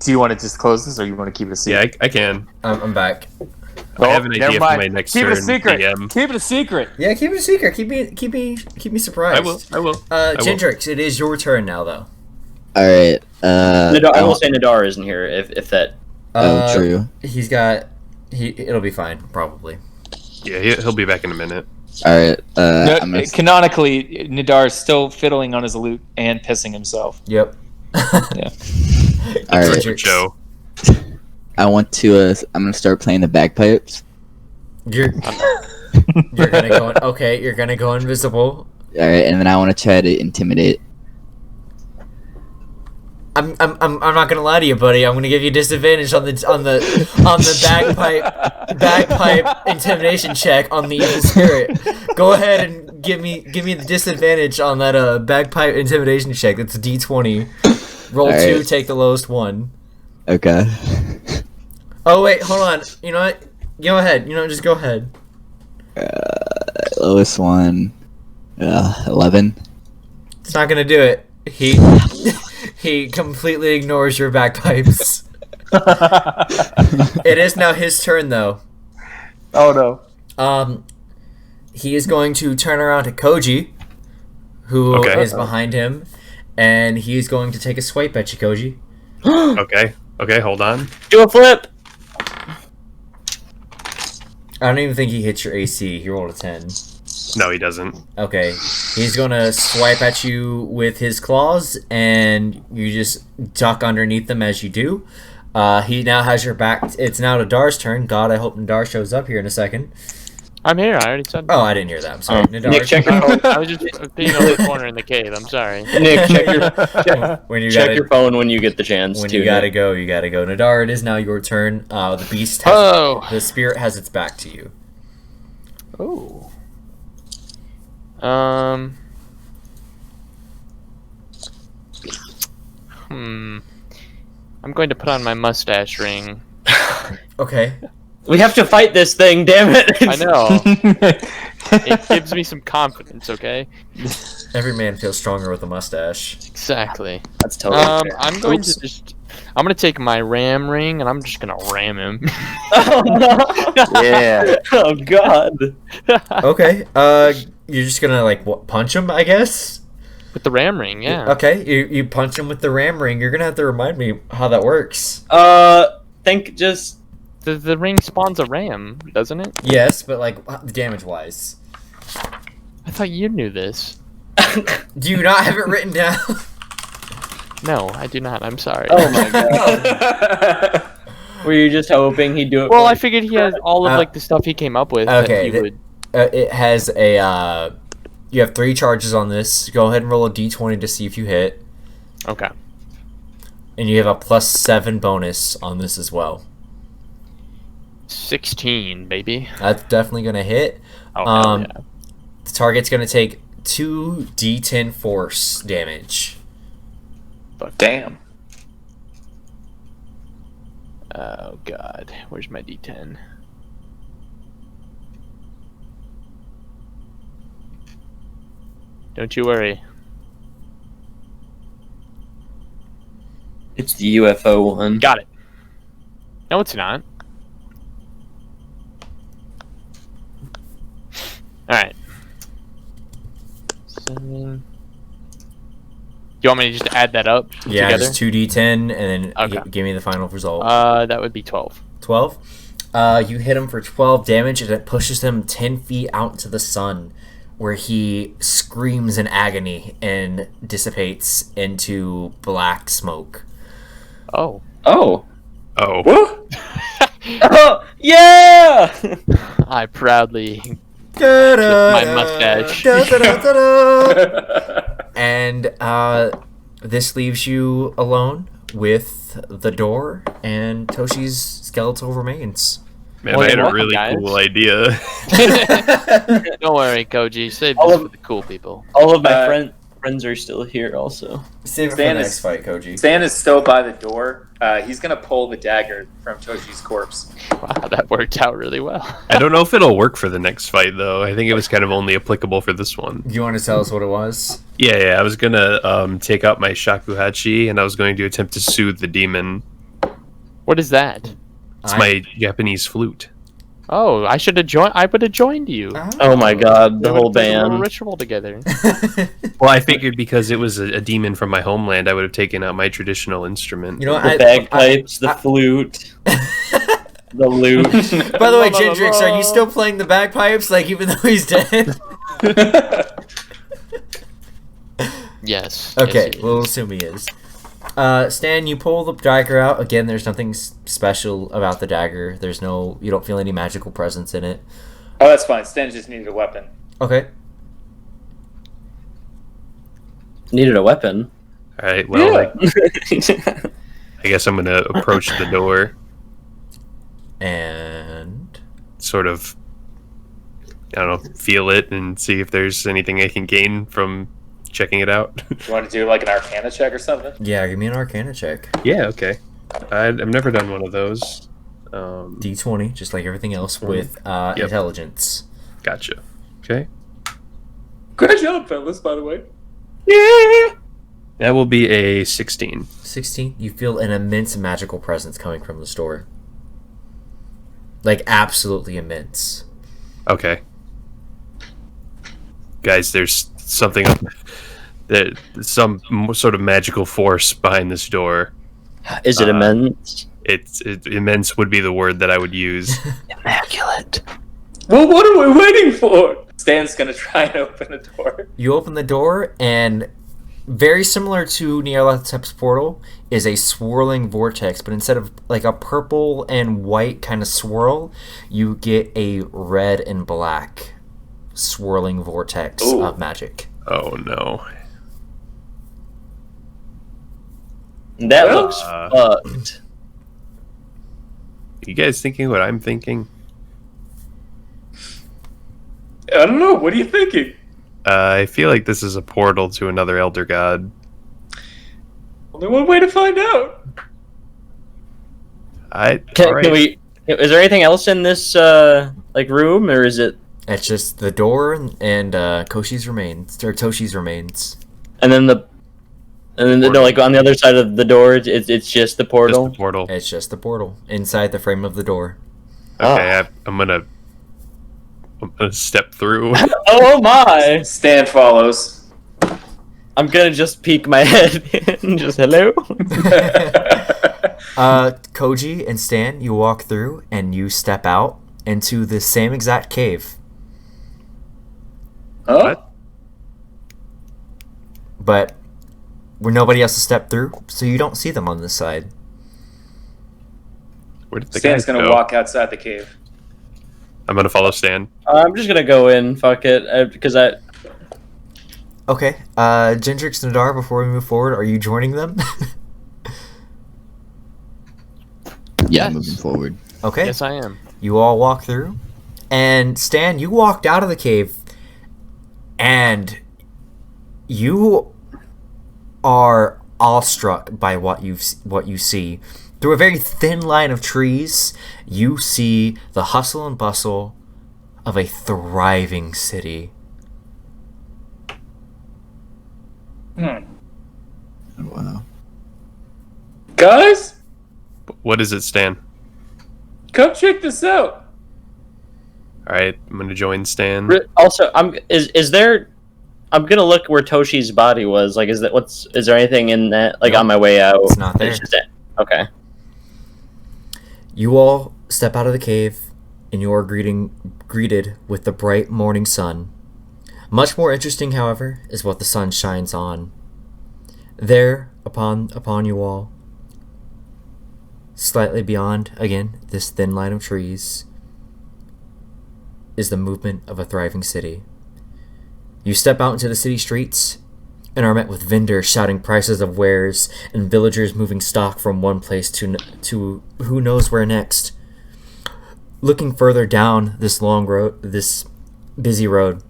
Do you want to just close this, or you want to keep it a Yeah, secret? I can. I'm back. I have an never idea for mind. my next Keep turn. it a secret. DM. Keep it a secret. Yeah, keep it a secret. Keep me surprised. I will. Gendrix, it is your turn now, though. All right. I will say Nadar isn't here if that. Oh, true. He's got. It'll be fine, probably. Yeah, he'll be back in a minute. All right. I'm gonna, Canonically, Nadar is still fiddling on his lute and pissing himself. Yep. all right. Gendrix, Joe. I want to. I'm gonna start playing the bagpipes. You're gonna go. Okay, you're gonna go invisible. All right, and then I want to try to intimidate. I'm not gonna lie to you, buddy. I'm gonna give you disadvantage on the bagpipe intimidation check on the evil spirit. Go ahead and give me the disadvantage on that bagpipe intimidation check. That's a D20. Roll All 2, right. take the lowest one. Okay. Oh wait, hold on. You know what? Go ahead. Just go ahead. Lowest one. 11. It's not gonna do it. He completely ignores your bagpipes. It is now his turn though. Oh no. He is going to turn around to Koji, who is Okay. behind him, and he's going to take a swipe at you, Koji. Okay, hold on. Do a flip. I don't even think he hits your AC. He rolled a 10. No, he doesn't. Okay. He's going to swipe at you with his claws, and you just duck underneath them as you do. He now has your back. It's now Nadar's turn. God, I hope Nadar shows up here in a second. I'm here. I already said. Oh, I didn't hear that. I'm sorry. Nadar. Nick, check your phone. I was just being over the corner in the cave. I'm sorry. Nick, when you check gotta, your phone when you get the chance. when to, you gotta Nick. go, you gotta go. Nadar, it is now your turn. The beast has, Oh. the spirit has its back to you. Oh. I'm going to put on my mustache ring. Okay. We have to fight this thing. Damn it! I know. It gives me some confidence. Okay. Every man feels stronger with a mustache. Exactly. That's totally fair. I'm going to just. I'm gonna take my ram ring and I'm just gonna ram him. Oh, no. Yeah. Oh God. Okay. You're just gonna punch him, I guess. With the ram ring, yeah. Okay. You punch him with the ram ring. You're gonna have to remind me how that works. Think just. The ring spawns a ram, doesn't it? Yes, but damage wise. I thought you knew this. Do you not have it written down? No, I do not. I'm sorry. Oh my God. Were you just hoping he'd do it? Well, for I you? figured he has all of the stuff he came up with Okay, that he would. It has a. You have 3 charges on this. Go ahead and roll a d20 to see if you hit, Okay. and you have a +7 bonus on this as well. 16, baby. That's definitely gonna hit. Oh, hell yeah. The target's gonna take 2d10 force damage. Damn. Oh god, where's my D10? Don't you worry. It's the UFO one. Got it. No, it's not. Alright. 7. You want me to just add that up Yeah, together? just 2d10, and then Okay. give me the final result. That would be 12. 12. You hit him for 12 damage, and it pushes him 10 feet out into the sun, where he screams in agony and dissipates into black smoke. Oh. Oh. Oh. Oh yeah! I proudly My mustache. And this leaves you alone with the door and Toshi's skeletal remains. Man, Well, I had you're a welcome, really guys. cool idea. Don't worry, Koji. Save All this of- for the cool people. All of my friends are still here also. Save it for Stan the is- next fight, Koji. Stan is still by the door. He's gonna pull the dagger from Toshi's corpse. Wow, that worked out really well. I don't know if it'll work for the next fight though. I think it was kind of only applicable for this one. You want to tell us what it was? Yeah. I was gonna take out my shakuhachi and I was going to attempt to soothe the demon What is that? It's my Japanese flute. Oh, I should have joined. I would have joined you. Oh my god, the We whole would've played a little band. ritual together. Well, I figured because it was a demon from my homeland, I would have taken out my traditional instrument. You know, The bagpipes, the flute, the lute. By the way, Gendrix, are you still playing the bagpipes, like even though he's dead? Yes. Okay, yes, we'll assume he is. Stan, you pull the dagger out. Again, there's nothing special about the dagger. There's no, you don't feel any magical presence in it. Oh, that's fine. Stan just needed a weapon. Okay. Needed a weapon. All right, well, Yeah. I guess I'm gonna approach the door, And sort of, I don't know, feel it and see if there's anything I can gain from checking it out. You want to do like an Arcana check or something? yeah, give me an Arcana check. Yeah, okay. I've never done one of those. D20, just like everything else, with Yep. intelligence. Gotcha. Okay. Great job, fellas, by the way. That will be a 16. 16. You feel an immense magical presence coming from the store. Like absolutely immense. Okay. Guys, there's something, some sort of magical force behind this door. Is it immense? Immense would be the word that I would use. Immaculate. Well, what are we waiting for? Stan's gonna try and open the door. You open the door, and very similar to Nyarlathotep's portal is a swirling vortex, but instead of like a purple and white kind of swirl, you get a red and black swirling vortex Ooh. of magic. Oh no. That Well, looks fucked. You guys thinking what I'm thinking? I don't know. What are you thinking? I feel like this is a portal to another elder god. Only one way to find out. Can we? Is there anything else in this like room, or is it? It's just the door and Koshi's remains, or Toshi's remains. And then no, like on the other side of the door, it's just the portal. Just the portal. It's just the portal inside the frame of the door. Okay, I'm gonna step through. Oh my! Stan follows. I'm gonna just peek my head and just hello. Koji and Stan, you walk through and you step out into the same exact cave, Huh? What? but where nobody else has stepped through, so you don't see them on this side. Where did the Stan's guy gonna go? walk outside the cave. I'm gonna follow Stan. I'm just gonna go in. Fuck it, because I. Okay, Gendrix and Nadar, before we move forward, are you joining them? Yeah, Yes. moving forward. Okay, Yes, I am. you all walk through, and Stan, you walked out of the cave, and you are awestruck by what you see. Through a very thin line of trees, you see the hustle and bustle of a thriving city. Hmm. Wow. Guys, What is it, Stan? come check this out. All right, I'm gonna join Stan. Also, is there? I'm gonna look where Toshi's body was. Like, is there anything in that? Like No, on my way out, it's not there. just it. Okay. You all step out of the cave, and you are greeted with the bright morning sun. Much more interesting, however, is what the sun shines on. There, upon you all, slightly beyond, again, this thin line of trees, is the movement of a thriving city. You step out into the city streets and are met with vendors shouting prices of wares and villagers moving stock from one place to who knows where next. Looking further down this long road, this busy road,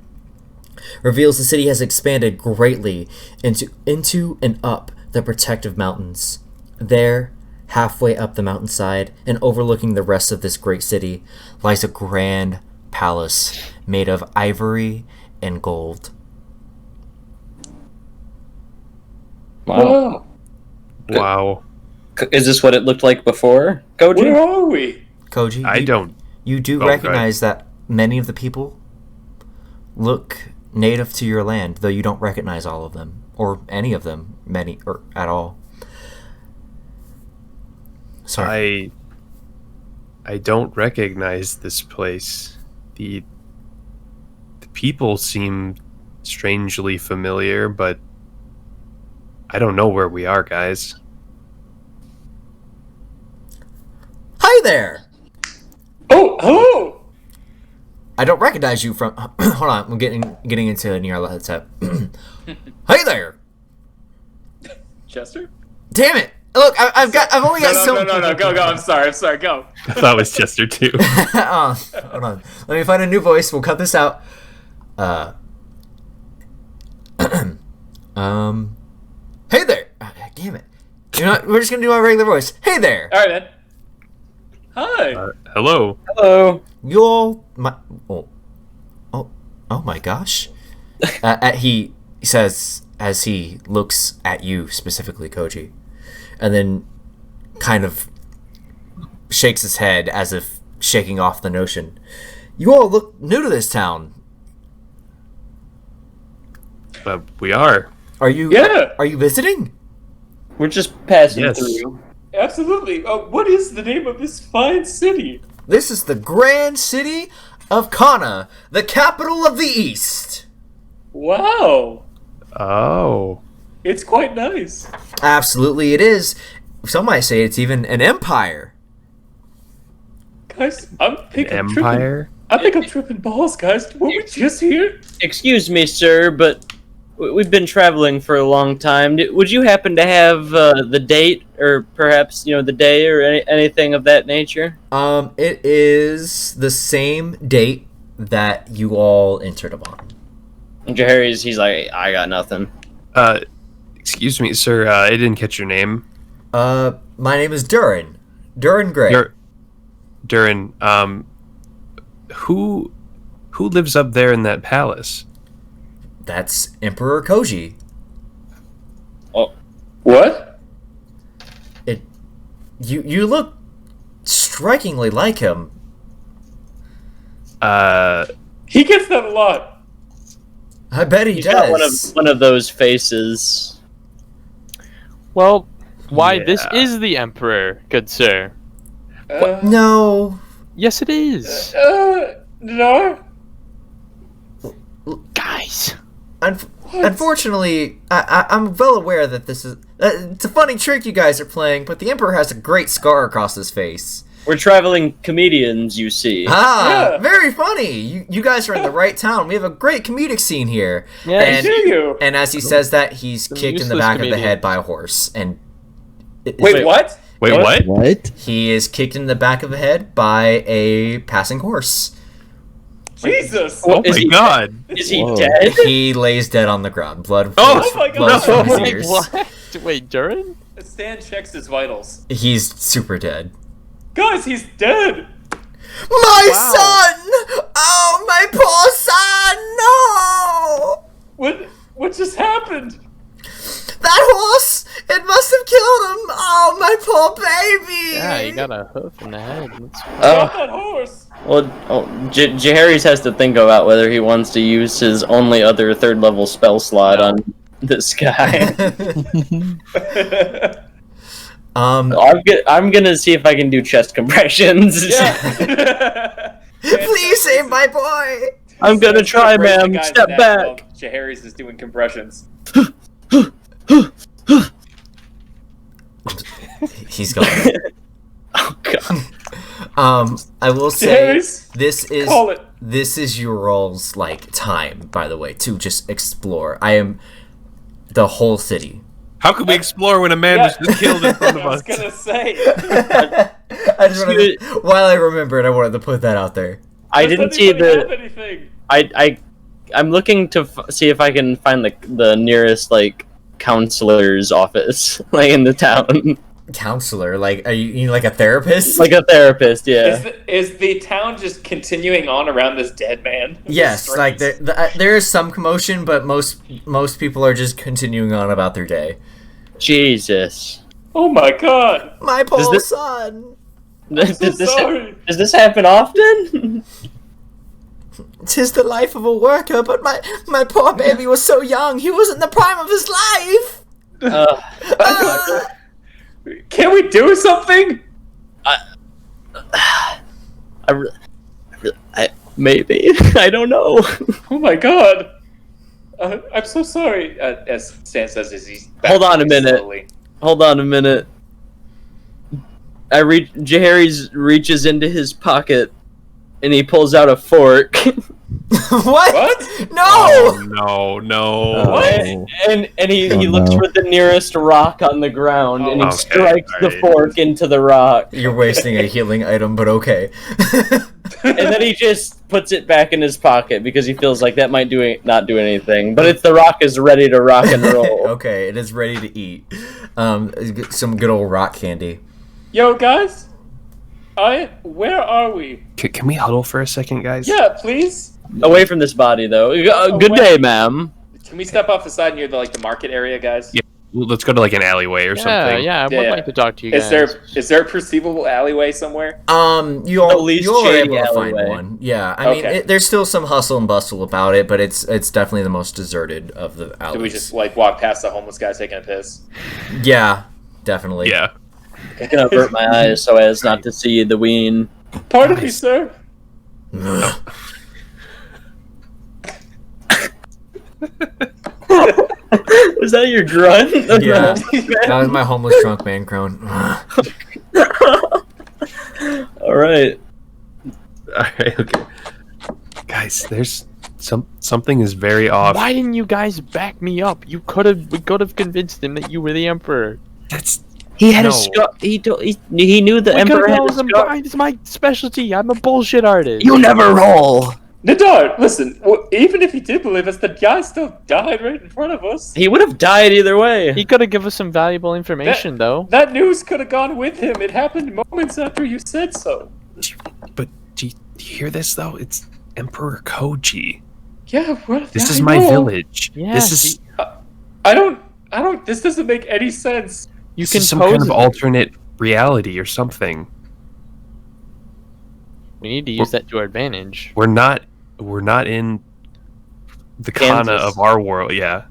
reveals the city has expanded greatly into and up the protective mountains. There, halfway up the mountainside and overlooking the rest of this great city, lies a grand palace made of ivory and gold. Wow. Oh, Wow. Is this what it looked like before, Koji? Where are we? Koji, I don't. you do Oh, recognize that many of the people look native to your land, though you don't recognize all of them, or any of them, many, or at all. Sorry. I don't recognize this place. The people seem strangely familiar, but I don't know where we are, guys. Hi there! Oh, hello! I don't recognize you from. Hold on, I'm getting into a near headset. Hey there! Chester? Damn it! Look, I've only got so. No, go, I'm sorry, go. I thought it was Chester too. Oh, hold on. Let me find a new voice. We'll cut this out. Hey there! Damn it! We're just gonna do my regular voice. Hey there! Alright then. Hi! Hello. Hello. You all, oh my gosh! He says as he looks at you specifically, Koji, and then kind of shakes his head as if shaking off the notion. You all look new to this town. We are. Are you? Yeah. Are you visiting? We're just passing Yes. through. Absolutely. What is the name of this fine city? This is the grand city of Kana, the capital of the East. Wow. Oh. It's quite nice. Absolutely, it is. Some might say it's even an empire. Guys, I'm Empire? tripping balls, guys. Were we just here? Excuse me, sir, but we've been traveling for a long time. Would you happen to have the date, or perhaps the day, or anything of that nature? It is the same date that you all entered upon. And he's like, I got nothing. Excuse me, sir. I didn't catch your name. My name is Durin. Durin Gray. Durin. Who lives up there in that palace? That's Emperor Koji. Oh, What? You look strikingly like him. He gets that a lot. I bet he he's got does. one of those faces. Well, why, this Yeah. is the Emperor, good sir. No. Yes, it is. No. Guys. Unfortunately, I'm well aware that this is. It's a funny trick you guys are playing, but the Emperor has a great scar across his face. We're traveling comedians, you see. Ah, Yeah. very funny. You guys are in the right town. We have a great comedic scene here. Yeah, and, Do you? and as he says that, he's Some kicked in the useless back of the head comedians. by a horse. And Wait, what? Wait, What? what? What? he is kicked in the back of the head by a passing horse. Jesus. Oh Is my he- god. Is he Whoa. dead? He lays dead on the ground. Blood. Oh! flows- Oh my God. flows from his Wait, ears. what? Wait, Durin? Stan checks his vitals. He's super dead. Guys, he's dead. My Wow. son! Oh, my poor son! No! What just happened? That horse! It must have killed him! Oh, my poor baby! Yeah, he got a hoof in the head. Stop that horse. Well, Jaharis has to think about whether he wants to use his only other third level spell slot on this guy. I'm gonna see if I can do chest compressions. Yeah. Please save my boy! I'm gonna try, Raise the ma'am. guy's Step neck back. while Jaharis is doing compressions. He's gone. Oh god. I will say Jaharis, this call it. is your all's like time, by the way, to just explore. I am the whole city. How could we explore when a man was just killed in front of I was us? gonna say. I just wanted to, while I remembered, I wanted to put that out there. I didn't see Have the. anything. I'm looking to see if I can find the nearest counselor's office in the town. Counselor, like, are you like a therapist? Like a therapist, yeah. Is the town just continuing on around this dead man? Yes, The like streets? there is some commotion, but most people are just continuing on about their day. Jesus. Oh my god! My poor this- son. Does So this, sorry. does this happen often? 'Tis the life of a worker, but my poor baby was so young. He was in the prime of his life. Can we do something? Maybe. I don't know. Oh my god! I'm so sorry. As Stan says, as he's Hold on a backwards minute. slowly. Hold on a minute. Jahari reaches into his pocket and he pulls out a fork. What? What? No. Oh, no. What? and he Oh, looks no. for the nearest rock on the ground and he Okay, strikes the alright. fork into the rock. You're wasting a healing item, but okay. And then he just puts it back in his pocket because he feels like that might not do anything. But the rock is ready to rock and roll. Okay, it is ready to eat. Some good old rock candy. Yo, guys. Where are we? Can we huddle for a second, guys? Yeah, please. Away from this body, though. Good day, ma'am. Can we step off the side near the market area, guys? Yeah. Well, let's go to like an alleyway or Yeah, something. yeah, I would Yeah. like to talk to you Is guys. there a perceivable alleyway somewhere? You all least you all are shady able to find alleyway. one. Yeah, I mean, Okay. there's still some hustle and bustle about it, but it's definitely the most deserted of the alleys. Do we just walk past the homeless guy taking a piss? Yeah, definitely. Yeah. I'm gonna avert my eyes so as not to see the ween. Pardon me, sir. Was that your grunt? Yeah. That was my homeless drunk man groan. All right. Alright, okay. Guys, there's something is very off. Why didn't you guys back me up? We could have convinced him that you were the emperor. That's He had No. a scar. He knew the We emperor could've had a told him, scar. it's my specialty. I'm a bullshit artist. You never roll. Nadar, listen. Even if he did believe us, the guy still died right in front of us. He would have died either way. He could have given us some valuable information, though. That news could have gone with him. It happened moments after you said so. but do you hear this though? It's Emperor Koji. Yeah, well, This yeah, is I my know. village. Yeah, this is I don't. This doesn't make any sense. You this can is some pose kind of it. alternate reality or something. We need to use that to our advantage. We're not in the Kana Kansas. of our world. Yeah,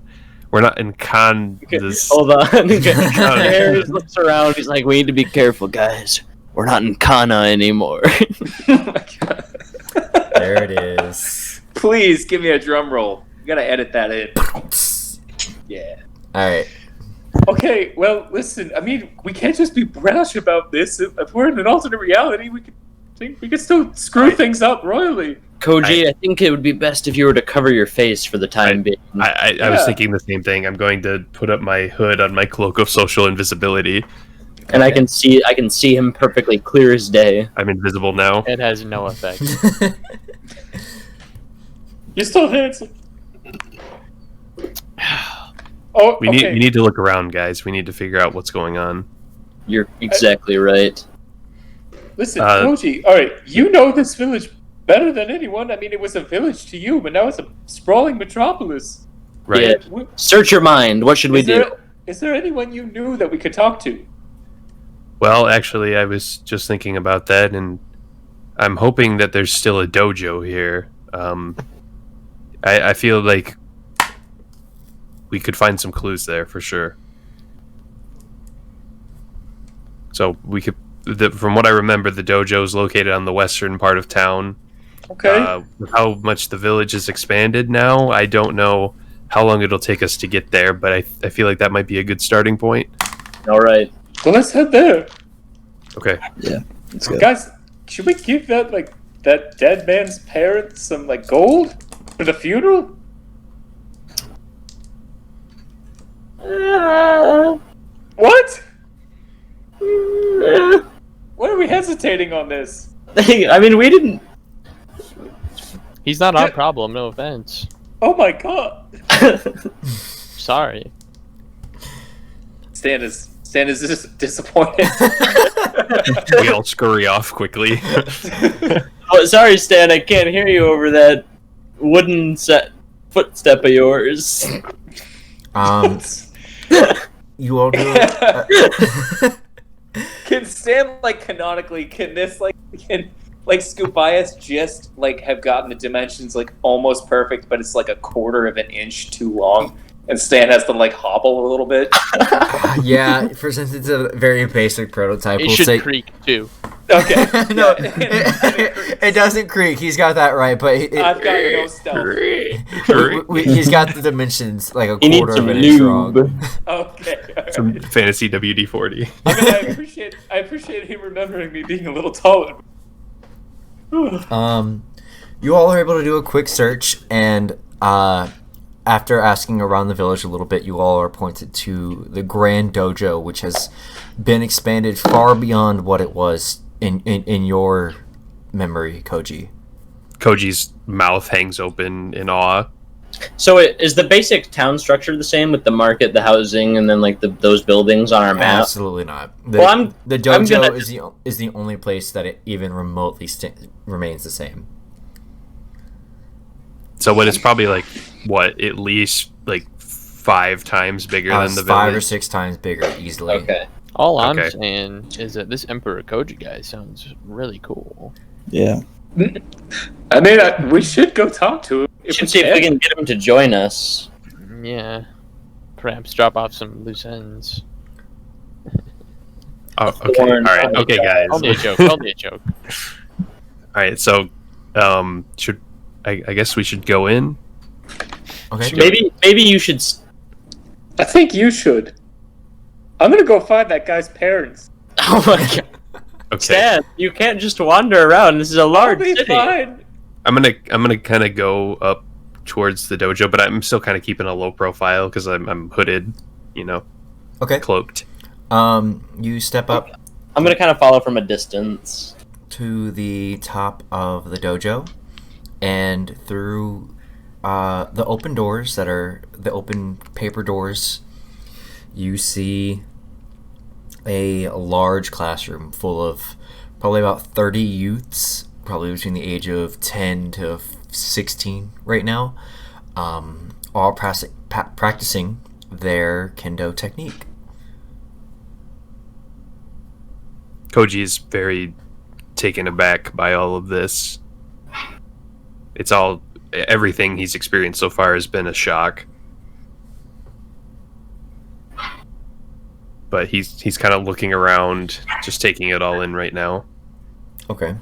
we're not in Kansas. Hold on. Harris looks around. He's like, "We need to be careful, guys. We're not in Kana anymore." Oh my god. There it is. Please give me a drum roll. You gotta edit that in. Yeah. All right. Okay, well, listen. I mean, we can't just be brash about this. If we're in an alternate reality, we could still screw things up royally. Koji, I think it would be best if you were to cover your face for the time being. I was Yeah. thinking the same thing. I'm going to put up my hood on my cloak of social invisibility. And I can see him perfectly clear as day. I'm invisible now. It has no effect. You're still handsome. Oh, We okay. need to look around, guys. We need to figure out what's going on. You're exactly right. Listen, Uh, Koji. All right, you know this village better than anyone. I mean, it was a village to you, but now it's a sprawling metropolis. Right. Yeah. W- Search your mind. What should we Is do? there, is there anyone you knew that we could talk to? Well, actually, I was just thinking about that, and I'm hoping that there's still a dojo here. I feel like we could find some clues there for sure. So we could, from what I remember, the dojo is located on the western part of town. Okay. With how much the village has expanded now, I don't know how long it'll take us to get there, but I feel like that might be a good starting point. All right. Well, let's head there. Okay. Let's go. Guys, should we give that dead man's parents some gold for the funeral? What? Why are we hesitating on this? I mean, we didn't. He's not our problem, no offense. Oh my god. Sorry. Stan is just disappointed. We all scurry off quickly. Oh, sorry, Stan. I can't hear you over that wooden footstep of yours. You all do. Can Stan like canonically? Can this like Scoop-Bias just like have gotten the dimensions like almost perfect, but it's like a quarter of an inch too long, and Stan has to like hobble a little bit. Yeah, for since it's a very basic prototype, It we'll should say creak too. Okay. no, Yeah. it doesn't creak. He's got that right, but I've got no stealth. he's got the dimensions like a He needs quarter some of an inch wrong. lube. Okay. All Some right. fantasy WD-40. I mean, I appreciate him remembering me being a little taller. You all are able to do a quick search, and after asking around the village a little bit, you all are pointed to the Grand Dojo, which has been expanded far beyond what it was in your memory, Koji. Koji's mouth hangs open in awe. So is the basic town structure the same with the market, the housing, and then like those buildings on our map? Absolutely not. Well, the I'm dojo gonna- is the only place that it even remotely remains the same. So what it's probably like, what, at least like 5 times bigger than It's the 5 or village? 6 times bigger easily. Okay. All I'm Okay. saying is that this Emperor Koji guy sounds really cool. Yeah. I mean, we should go talk to him. We should see if we can get him to join us. Yeah. Perhaps drop off some loose ends. Oh, okay. Horn. All right. Okay, guys. Only a joke. Only a joke. All right. So, should I guess we should go in? Okay. Maybe you should. I think you should. I'm gonna go find that guy's parents. Oh my god, Okay. Stan! You can't just wander around. This is a I'll large be city. fine. I'm gonna kind of go up towards the dojo, but I'm still kind of keeping a low profile because I'm hooded, Okay. cloaked. You step up I'm gonna kind of follow from a distance. to the top of the dojo, and through the open doors that are the open paper doors, you see a large classroom full of probably about 30 youths, probably between the age of 10 to 16 right now, all practicing their kendo technique. Koji is very taken aback by all of this. Everything he's experienced so far has been a shock. But he's kind of looking around, just taking it all in right now. Okay.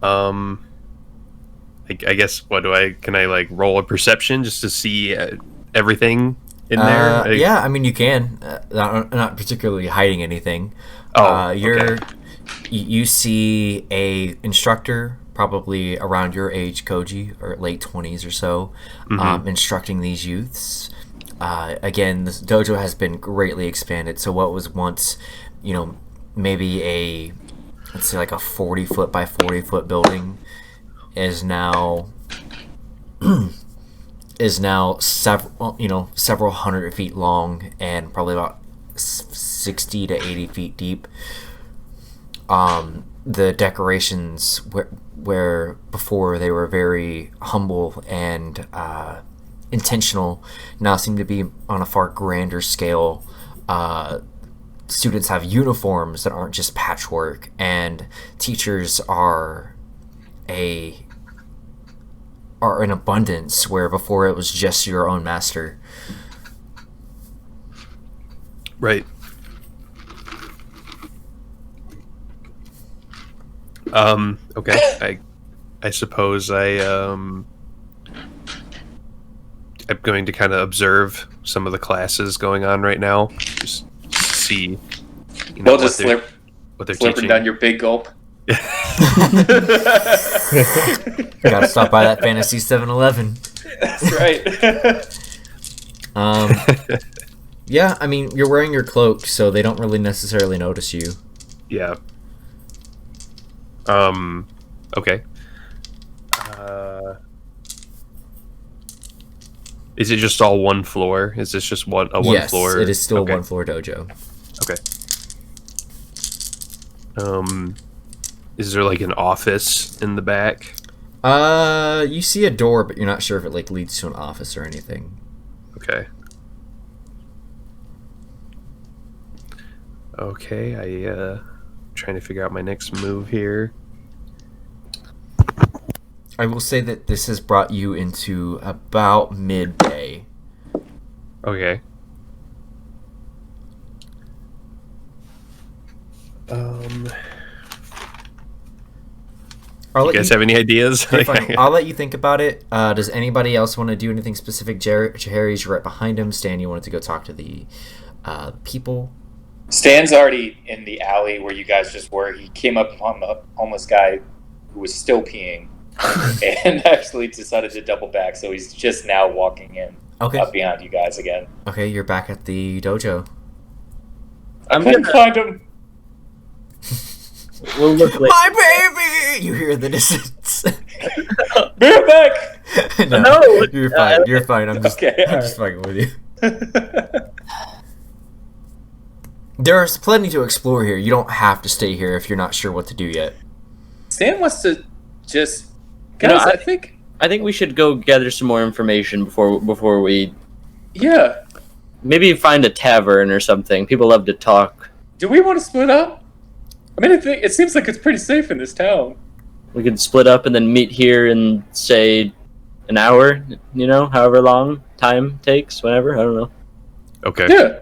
I guess can I like roll a perception just to see everything in there? Yeah, I mean you can. Not particularly hiding anything. Oh, you're okay. you see a instructor probably around your age, Koji, or late 20s or so, instructing these youths. Again, this dojo has been greatly expanded. So what was once, maybe let's say like a 40-foot by 40-foot building is now several hundred feet long and probably about 60 to 80 feet deep. The decorations where before they were very humble and intentional now seem to be on a far grander scale. Students have uniforms that aren't just patchwork, and teachers are in abundance where before it was just your own master. Right. Okay. I suppose I'm going to kind of observe some of the classes going on right now. Just see We'll just what they're slurping teaching. down your big gulp. Gotta stop by that Fantasy 7-Eleven. That's right. Yeah, I mean, you're wearing your cloak, so they don't really necessarily notice you. Yeah. Okay. Is it just all one floor? Is this just one Yes, floor? it is still Okay. a one-floor dojo. Okay. Is there like an office in the back? You see a door, but you're not sure if it like leads to an office or anything. Okay. Okay, trying to figure out my next move here. I will say that this has brought you into about midday. Okay. I'll You let guys have any ideas? You're fine. I'll let you think about it. Does anybody else want to do anything specific? Harry's right behind him. Stan, you wanted to go talk to the people. Stan's already in the alley where you guys just were. He came up upon the homeless guy who was still peeing and actually decided to double back. So he's just now walking in up behind you guys again. Okay, you're back at the dojo. I'm Couldn't gonna. find him. We'll look later. My baby! You hear the distance. Bear back! No, you're fine. You're fine. I'm just, Okay, I'm just fucking with you. There's plenty to explore here. You don't have to stay here if you're not sure what to do yet. Stan wants to just. You know, Guys, I think. I think we should go gather some more information before we Yeah. maybe find a tavern or something. People love to talk. Do we want to split up? I mean, it seems like it's pretty safe in this town. We could split up and then meet here in, say, an hour, however long time takes, whenever, I don't know. Okay. Yeah.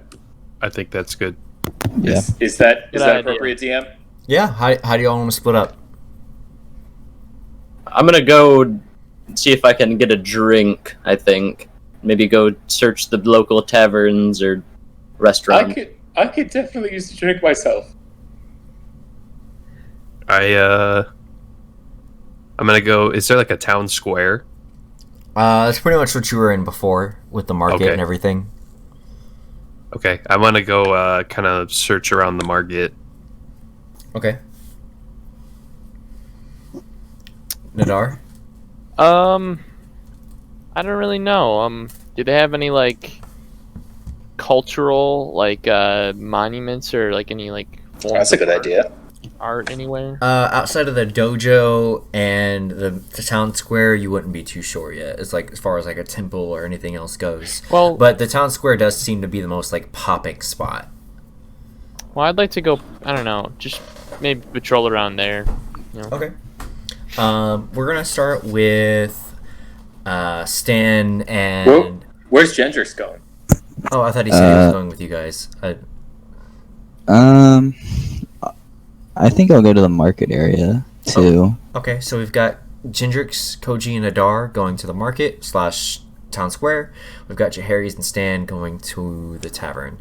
I think that's good. Yeah. Is that Good idea. appropriate, DM? Yeah, how do y'all want to split up? I'm gonna go see if I can get a drink, I think. Maybe go search the local taverns or restaurants. I could definitely use a drink myself. I'm gonna go. Is there like a town square? It's pretty much what you were in before with the market Okay. and everything. Okay, I want to go kind of search around the market. Okay. Nadar? I don't really know. Do they have any like cultural monuments or like any like forms That's a good of idea. art anywhere? Outside of the dojo and the town square, you wouldn't be too sure yet. It's like as far as like a temple or anything else goes. Well, But the town square does seem to be the most like popping spot. I'd like to go. I don't know, just maybe patrol around there. Okay. We're gonna start with Stan and. Where's Gendrix going? Oh, I thought he said he was going with you guys. I think I'll go to the market area too. Okay, so we've got Gendrix, Koji, and Adar going to the market / town square. We've got Jaharis and Stan going to the tavern.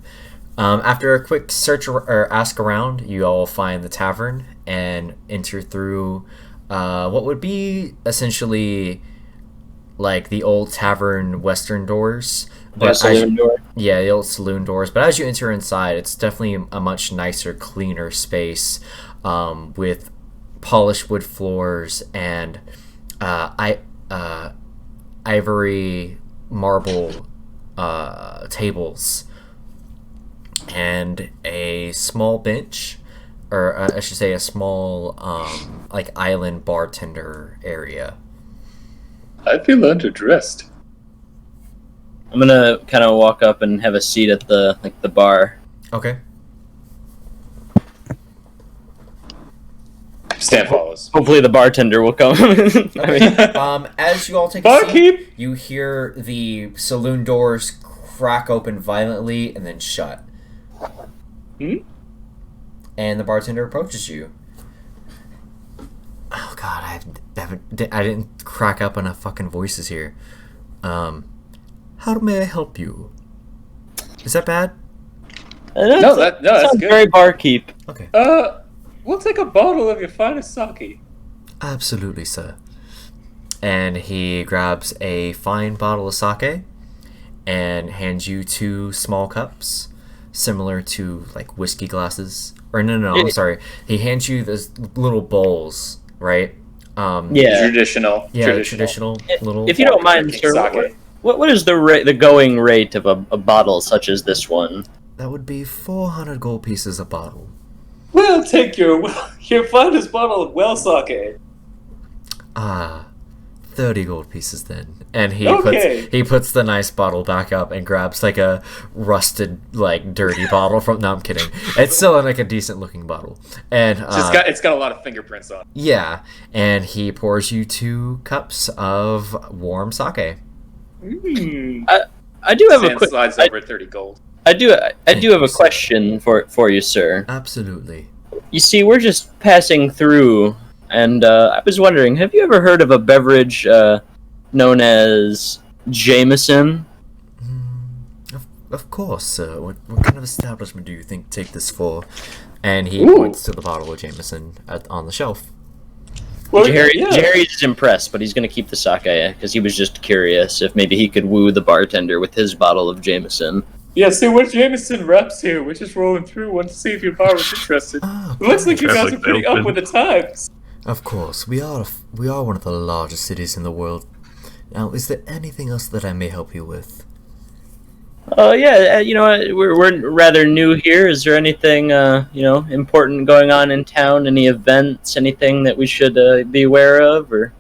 After a quick search or ask around, you all find the tavern and enter through what would be essentially like the old tavern western doors. Like a saloon door. Yeah, the old saloon doors. But as you enter inside, it's definitely a much nicer, cleaner space with polished wood floors and ivory marble tables and a small bench, or I should say a small like island bartender area. I feel underdressed. I'm gonna kind of walk up and have a seat at the bar. Okay. Stan follows. Hopefully the bartender will come. I mean, As you all take a seat, Barkeep! you hear the saloon doors crack open violently and then shut. And the bartender approaches you. Oh God, I didn't crack up enough fucking voices here. How may I help you? Is that bad? No, that's sounds good. very barkeep. Okay. We'll take a bottle of your finest sake. Absolutely, sir. And he grabs a fine bottle of sake and hands you 2 small cups, similar to like whiskey glasses. Or no, I'm sorry. He hands you those little bowls, right? Yeah. Traditional. Yeah, traditional little. If you don't mind, drinking sir, sake. what is the going rate of a bottle such as this one? That would be 400 gold pieces a bottle. We'll take your finest bottle of well sake. Ah, 30 gold pieces then. And Okay. he puts the nice bottle back up and grabs like a rusted, like dirty bottle from. No, I'm kidding. It's still like a decent looking bottle. And It's got a lot of fingerprints on it. yeah, and he pours you 2 cups of warm sake. I do have a Sand quick. slides over 30 gold. I do have a question for you, sir. Absolutely. You see, we're just passing through, and I was wondering, have you ever heard of a beverage known as Jameson? Of course, sir. What kind of establishment do you think take this for? And he Ooh. points to the bottle of Jameson on the shelf. Well, Jerry's impressed, but he's going to keep the sake because he was just curious if maybe he could woo the bartender with his bottle of Jameson. Yeah, so we're Jameson reps here. We're just rolling through. Want to see if your bar was interested. Ah, It looks like you guys Traffic are pretty up open. with the times. of course. We are one of the largest cities in the world. Now, is there anything else that I may help you with? Yeah, you know, we're rather new here. Is there anything, important going on in town? Any events? Anything that we should be aware of? Or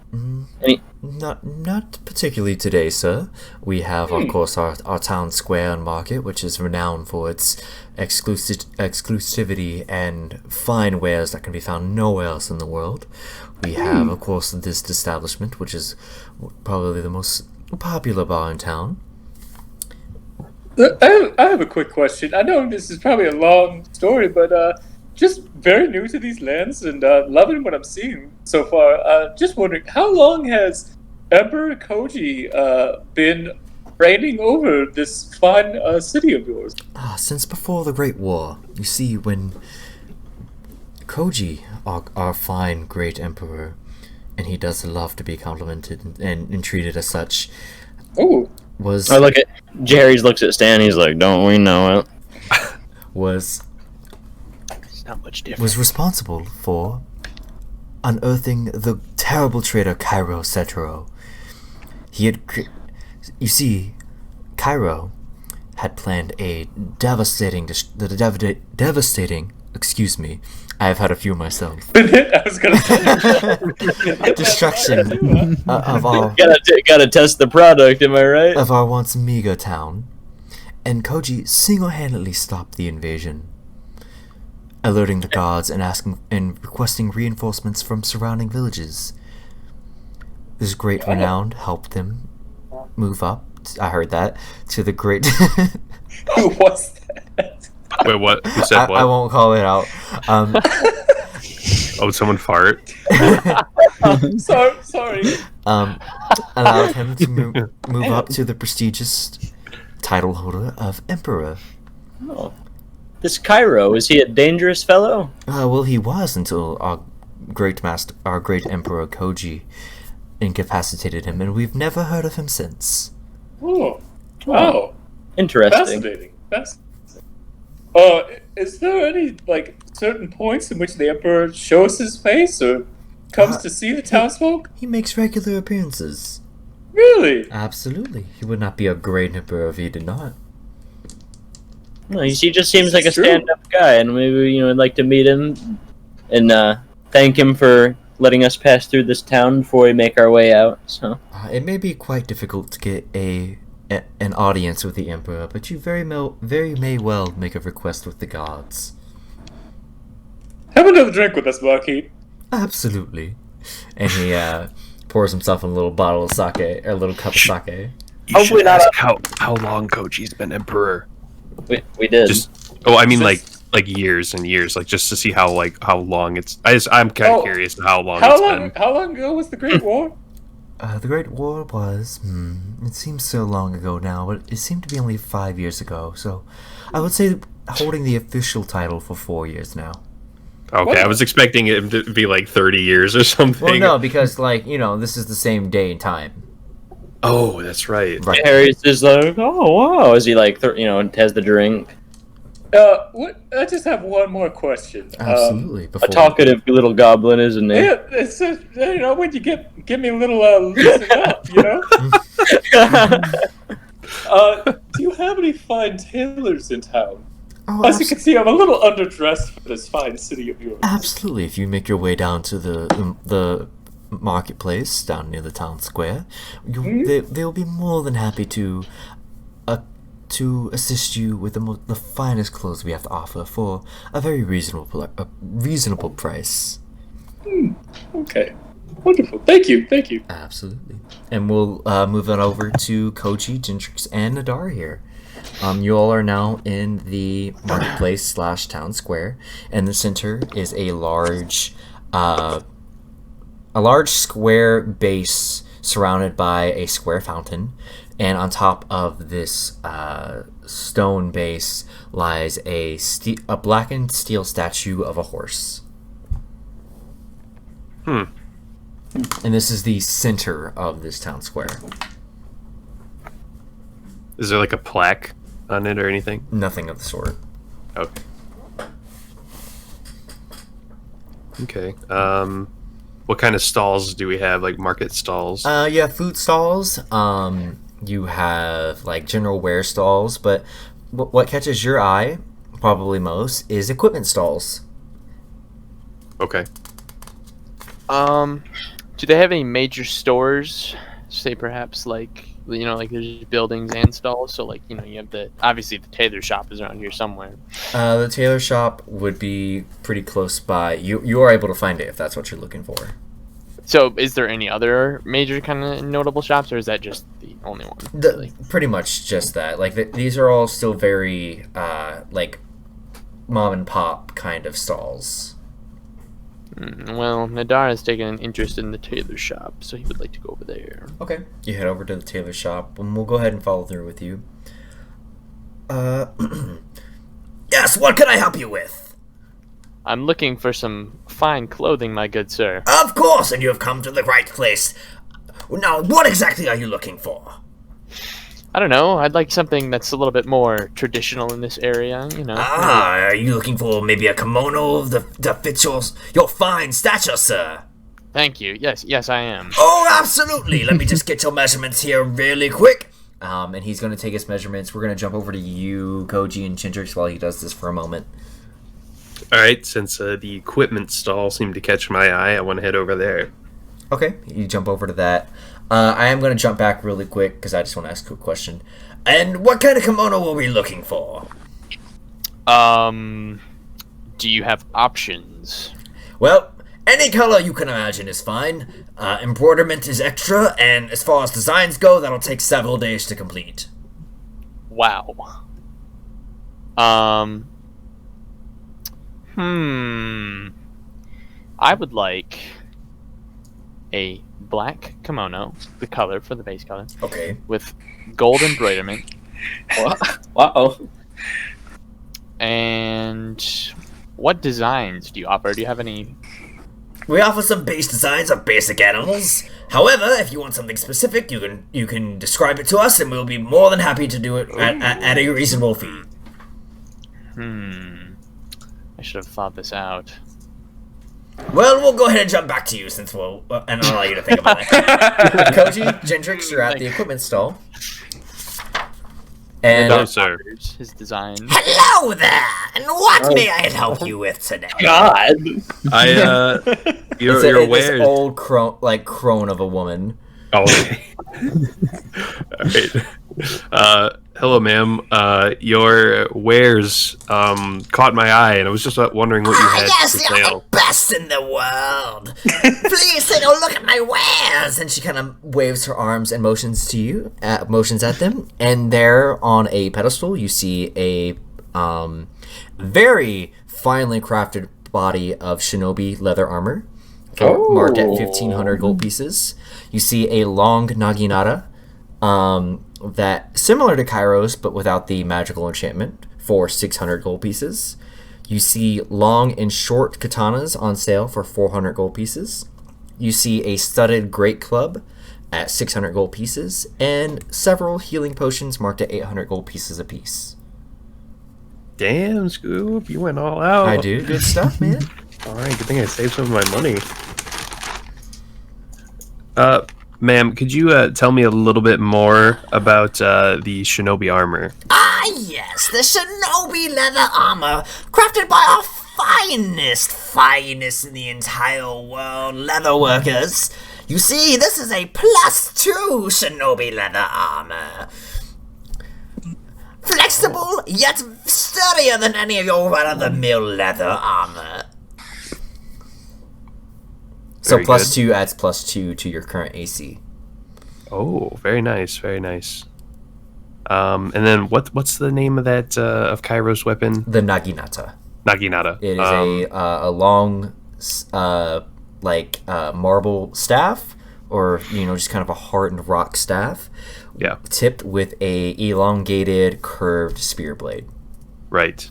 any? Not particularly today, sir. We have, of course, our town square and market, which is renowned for its exclusivity and fine wares that can be found nowhere else in the world. We have, of course, this establishment, which probably the most popular bar in town. I have a quick question. I know this is probably a long story, but just very new to these lands and loving what I'm seeing so far. Just wondering, how long has Emperor Koji been reigning over this fine city of yours? Since before the Great War. You see, when Koji, our fine great emperor, and he does love to be complimented and treated as such, Oh, was I look at Jerry's looks at Stan. He's like, "Don't we know it?" was It's not much different. was responsible for unearthing the terrible traitor Cairo Cetero. You see, Cairo had planned a devastating. Excuse me, I have had a few myself. I was gonna say. Destruction of our Gotta test the product. Am I right? of our once meager town, and Koji single-handedly stopped the invasion, alerting the guards and requesting reinforcements from surrounding villages. This great renown helped them move up. I heard that to the great. Who was that? Wait, what? You said what? I won't call it out. Oh, someone fart? Sorry. Allowed him to move up to the prestigious title holder of Emperor. Oh. This Cairo, is he a dangerous fellow? Well, he was until our great Emperor Koji incapacitated him, and we've never heard of him since. Oh, wow. Interesting. Fascinating. Is there any certain points in which the emperor shows his face or comes to see the townsfolk? He makes regular appearances. Really? Absolutely. He would not be a great emperor if he did not. No, he just seems like a It's true. stand-up guy, and maybe I'd like to meet him and thank him for letting us pass through this town before we make our way out. So It may be quite difficult to get an audience with the emperor, but you very may well make a request with the gods. Have another drink with us, Barkeep. Absolutely. And he pours himself a little bottle of sake, or a little cup of sake. You Hopefully should not ask how long Koji's been emperor. we did. I mean like years and years, just to see how long it's. I'm kind of Oh, curious how long How it's long? been. How long ago was the Great War? The Great War was, it seems so long ago now, but it seemed to be only 5 years ago, so I would say holding the official title for 4 years now. Okay, I was expecting it to be 30 years or something. Well, no, because, this is the same day and time. Oh, that's right. Right. Harry's just like, oh wow, as he has the drink. What? I just have one more question. Absolutely. A Before talkative little goblin, isn't he? Yeah, it's just, when you give me a little loosen up, do you have any fine tailors in town? Oh, As you can see, I'm a little underdressed for this fine city of yours. absolutely. If you make your way down to the marketplace down near the town square. They'll be more than happy to assist you with the finest clothes we have to offer for a very reasonable price. Okay. Wonderful. Thank you. Absolutely. And we'll move on over to Koji, Gentrix, and Nadar here. You all are now in the marketplace / town square, and the center is a large square base surrounded by a square fountain, and on top of this stone base lies a blackened steel statue of a horse. And this is the center of this town square. Is there like a plaque on it or anything? Nothing of the sort. Okay. Okay. What kind of stalls do we have? Like market stalls? You have food stalls. You have like general wear stalls, but what catches your eye probably most is equipment stalls. Okay. Do they have any major stores? Say perhaps like like there's buildings and stalls. So like you have obviously the tailor shop is around here somewhere. The tailor shop would be pretty close by. You are able to find it if that's what you're looking for. So is there any other major kind of notable shops, or is that just the only one? Really? Pretty much just that. Like these are all still very like mom and pop kind of stalls. Well, Nadar has taken an interest in the tailor shop, so he would like to go over there. Okay. You head over to the tailor shop, and we'll go ahead and follow through with you. Yes, what can I help you with? I'm looking for some fine clothing, my good sir. Of course, and you have come to the right place. Now, what exactly are you looking for? I don't know. I'd like something that's a little bit more traditional in this area, Are you looking for maybe a kimono that fits your fine stature, sir? Thank you. Yes, I am. Oh, absolutely. Let me just get your measurements here really quick. And he's going to take his measurements. We're going to jump over to you, Koji, and Chintrix while he does this for a moment. All right. Since the equipment stall seemed to catch my eye, I want to head over there. Okay, you jump over to that. I am going to jump back really quick because I just want to ask a quick question. And what kind of kimono were we looking for? Do you have options? Well, any color you can imagine is fine. Embroiderment is extra, and as far as designs go, that'll take several days to complete. Wow. I would like a black kimono, the color for the base color. Okay. With gold embroiderment. Wow. And what designs do you offer? Do you have any? We offer some base designs of basic animals. However, if you want something specific, you can describe it to us, and we'll be more than happy to do it at a reasonable fee. I should have thought this out. Well, we'll go ahead and jump back to you since and I'll allow you to think about it. Koji, Gentrix, you're at the equipment stall. And No, sir. His design. hello there, and what may I help you with today? God. Your It's wares. this old crone of a woman. Oh, okay. All right. Hello, ma'am. Your wares caught my eye, and I was just wondering what you had Yes, for you're sale. the best in the world. Please take a look at my wares. And she kind of waves her arms and motions at them. And there on a pedestal, you see a very finely crafted body of shinobi leather armor, marked at 1,500 gold pieces. You see a long naginata, that similar to Kairos but without the magical enchantment, for 600 gold pieces. You see long and short katanas on sale for 400 gold pieces. You see a studded great club at 600 gold pieces, and several healing potions marked at 800 gold pieces apiece. Damn, Scoop, you went all out. I do good stuff, man. All right, good thing I saved some of my money. Ma'am, could you tell me a little bit more about the shinobi armor? Ah, yes, the shinobi leather armor, crafted by our finest in the entire world, leather workers. You see, this is a +2 shinobi leather armor. Flexible, yet sturdier than any of your run-of-the-mill leather armor. So Very +2 adds +2 to your current AC. Oh, very nice, very nice. And then what's the name of that of Kairo's weapon? The Naginata. Naginata. It is a long, marble staff, or just kind of a hardened rock staff. Yeah. Tipped with a elongated, curved spear blade. Right.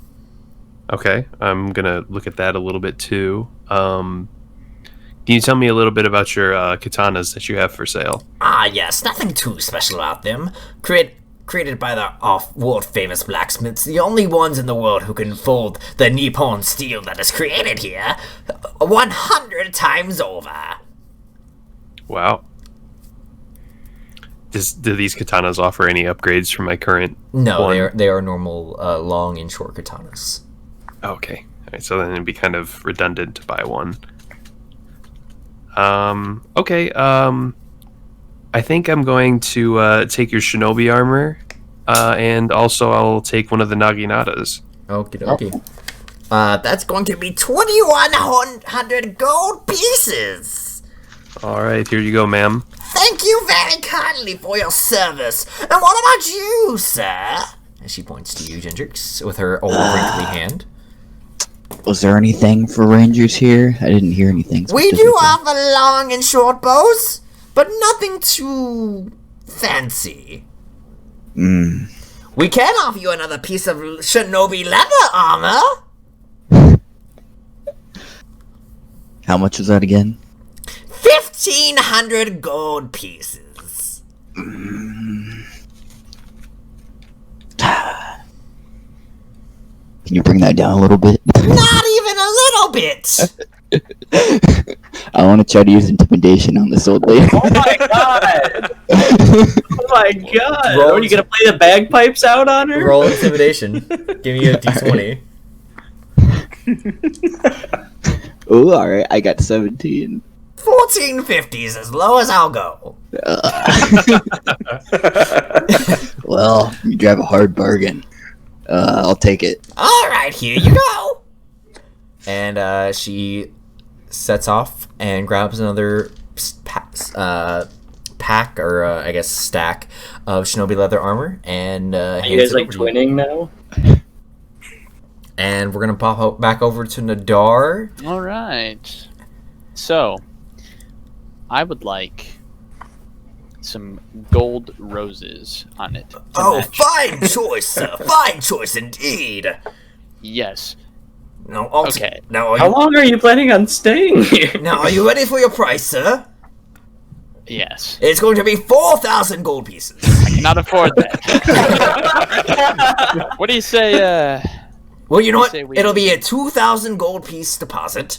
Okay, I'm gonna look at that a little bit too. Can you tell me a little bit about your katanas that you have for sale? Ah, yes, nothing too special about them. Created by the world-famous blacksmiths, the only ones in the world who can fold the Nippon steel that is created here 100 times over. Wow. Do these katanas offer any upgrades from my current No, one? they are normal long and short katanas. Okay. All right, so then it'd be kind of redundant to buy one. Okay. I think I'm going to take your shinobi armor, and also I'll take one of the Naginatas. Okie dokie. That's going to be 2,100 gold pieces. All right, here you go, ma'am. Thank you very kindly for your service. And what about you, sir? And she points to you, Gendrix, with her old wrinkly hand. Was there anything for rangers here? I didn't hear anything. We do specifically. offer long and short bows, but nothing too fancy. We can offer you another piece of shinobi leather armor. How much was that again? 1,500 gold pieces. Can you bring that down a little bit? Not even a little bit. I want to try to use intimidation on this old lady. Oh my god! Oh my god! Roll Are you gonna play the bagpipes out on her? Roll intimidation. Give me a d20. Oh, alright, I got 17. 1450 is as low as I'll go. Well, you drive a hard bargain. I'll take it. All right, here you go. And she sets off and grabs another pack, or I guess stack of shinobi leather armor, and Are hands you guys it like over to twinning now? And we're gonna pop back over to Nadar. All right. So, I would like some gold roses on it. to Oh, match. fine choice, sir. Fine choice indeed. Yes. No, Okay. Now, How long are you planning on staying here? now, are you ready for your price, sir? Yes. It's going to be 4,000 gold pieces. I cannot afford that. What do you say? Well, you know what? say we- It'll be a 2,000 gold piece deposit,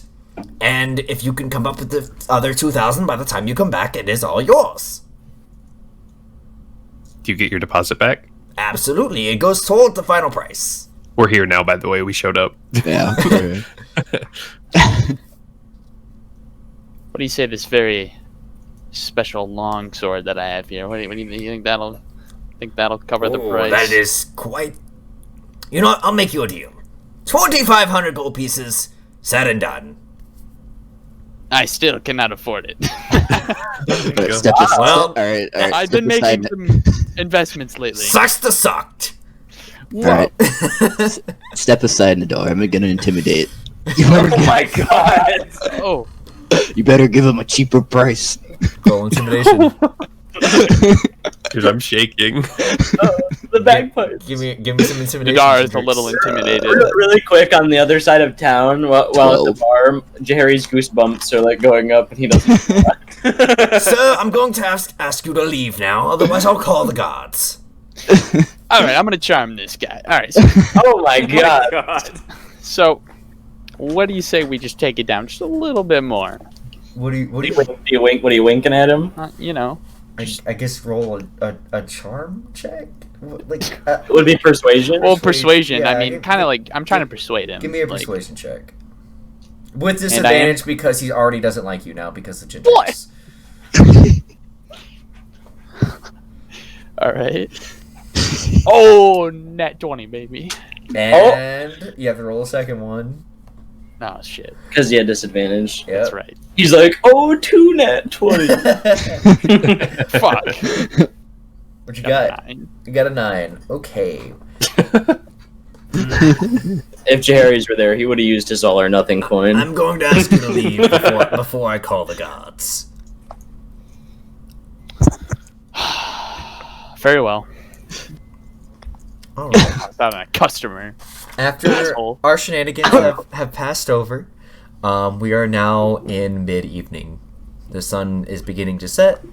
and if you can come up with the other 2,000 by the time you come back, it is all yours. Do you get your deposit back? Absolutely, it goes toward the final price. We're here now, by the way. We showed up. Yeah. What do you say? This very special long sword that I have here. What do you think that'll? Cover the price? That is quite. You know what? I'll make you a deal. 2,500 gold pieces, said and done. I still cannot afford it. Step aside. Well, Alright, I've been making some investments lately. Sucks to sucked. Alright. Step aside, Nadar. I'm gonna intimidate. Oh my god! Oh, You better give him a cheaper price. Roll intimidation. Dude, I'm shaking. The bagpipes. give me some intimidation. Nadar is a Hendrix. little intimidated. Really quick on the other side of town, while at the 12. bar, Jerry's goosebumps are like going up, and he doesn't. Sir, I'm going to ask you to leave now, otherwise I'll call the guards. All right, I'm gonna charm this guy. All right, so, Oh my god! so what do you say we just take it down just a little bit more? What do you Do you wink? What are you winking at him? You know, I guess roll a charm check? It would be persuasion. Well, persuasion. Yeah, I mean, give- kind of like I'm trying to persuade him. Give me a like- persuasion check. With And I am- disadvantage because he already doesn't like you now because of ginger. What? All right. Oh, net 20, baby. And you have to roll a second one. Oh shit. Because he had disadvantage. Yep. That's right. He's like, oh, 2 net 20. Fuck. What you got? 9. You got a 9. Okay. If Jaharis were there, he would have used his all or nothing coin. I'm going to ask you to leave before I call the gods. Very well. All right. I thought I'm a customer. After Asshole. our shenanigans have passed over, we are now in mid-evening. The sun is beginning to set.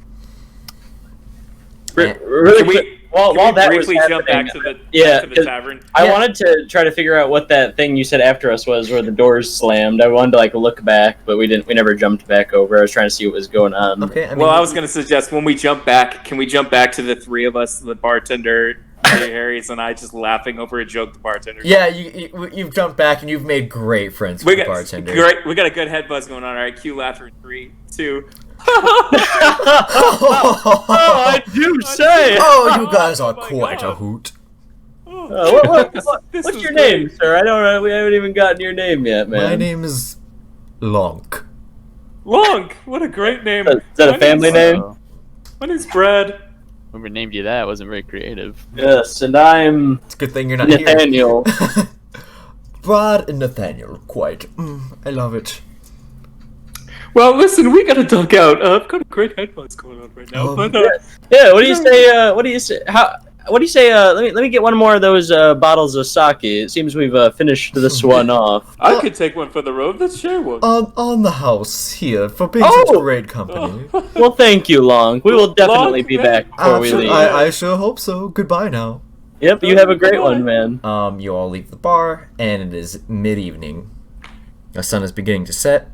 Really Can we- quick, while Can we that was briefly jump happening, back to the Yeah, back to the 'cause- tavern? I Yeah. wanted to try to figure out what that thing you said after us was, where the doors slammed. I wanted to like look back, but we didn't. We never jumped back over. I was trying to see what was going on. Okay. I mean, Well, I was going to suggest when we jump back, can we jump back to the three of us, the bartender, Jay Harris, and I, just laughing over a joke the bartender. Yeah, you've jumped back and you've made great friends with We the got bartender. great. We got a good head buzz going on. All right, cue laughter in 3, 2. Oh, I do say. Oh, you guys are Oh my quite a God. hoot. This What's is your great. name, sir? I don't know. We haven't even gotten your name yet, man. My name is Lonk. Long. What a great name. Is that a My family name's- name? My name's Brad. Whoever named you that wasn't very creative. Yes, and I'm It's a good thing you're not here. Nathaniel. Brad and Nathaniel, quite. I love it. Well, listen, we got to duck out. I've got a great head buzz going on right now. But, Yeah. What do you say? What do you say? What do you say? Let me get one more of those bottles of sake. It seems we've finished this one off. I could take one for the road. Let's share one. On the house here for being Oh! such great company. Well, thank you, Long. We will definitely be back before we leave. I sure hope so. Goodbye now. Yep, you have a great one, man. You all leave the bar, and it is mid-evening. The sun is beginning to set.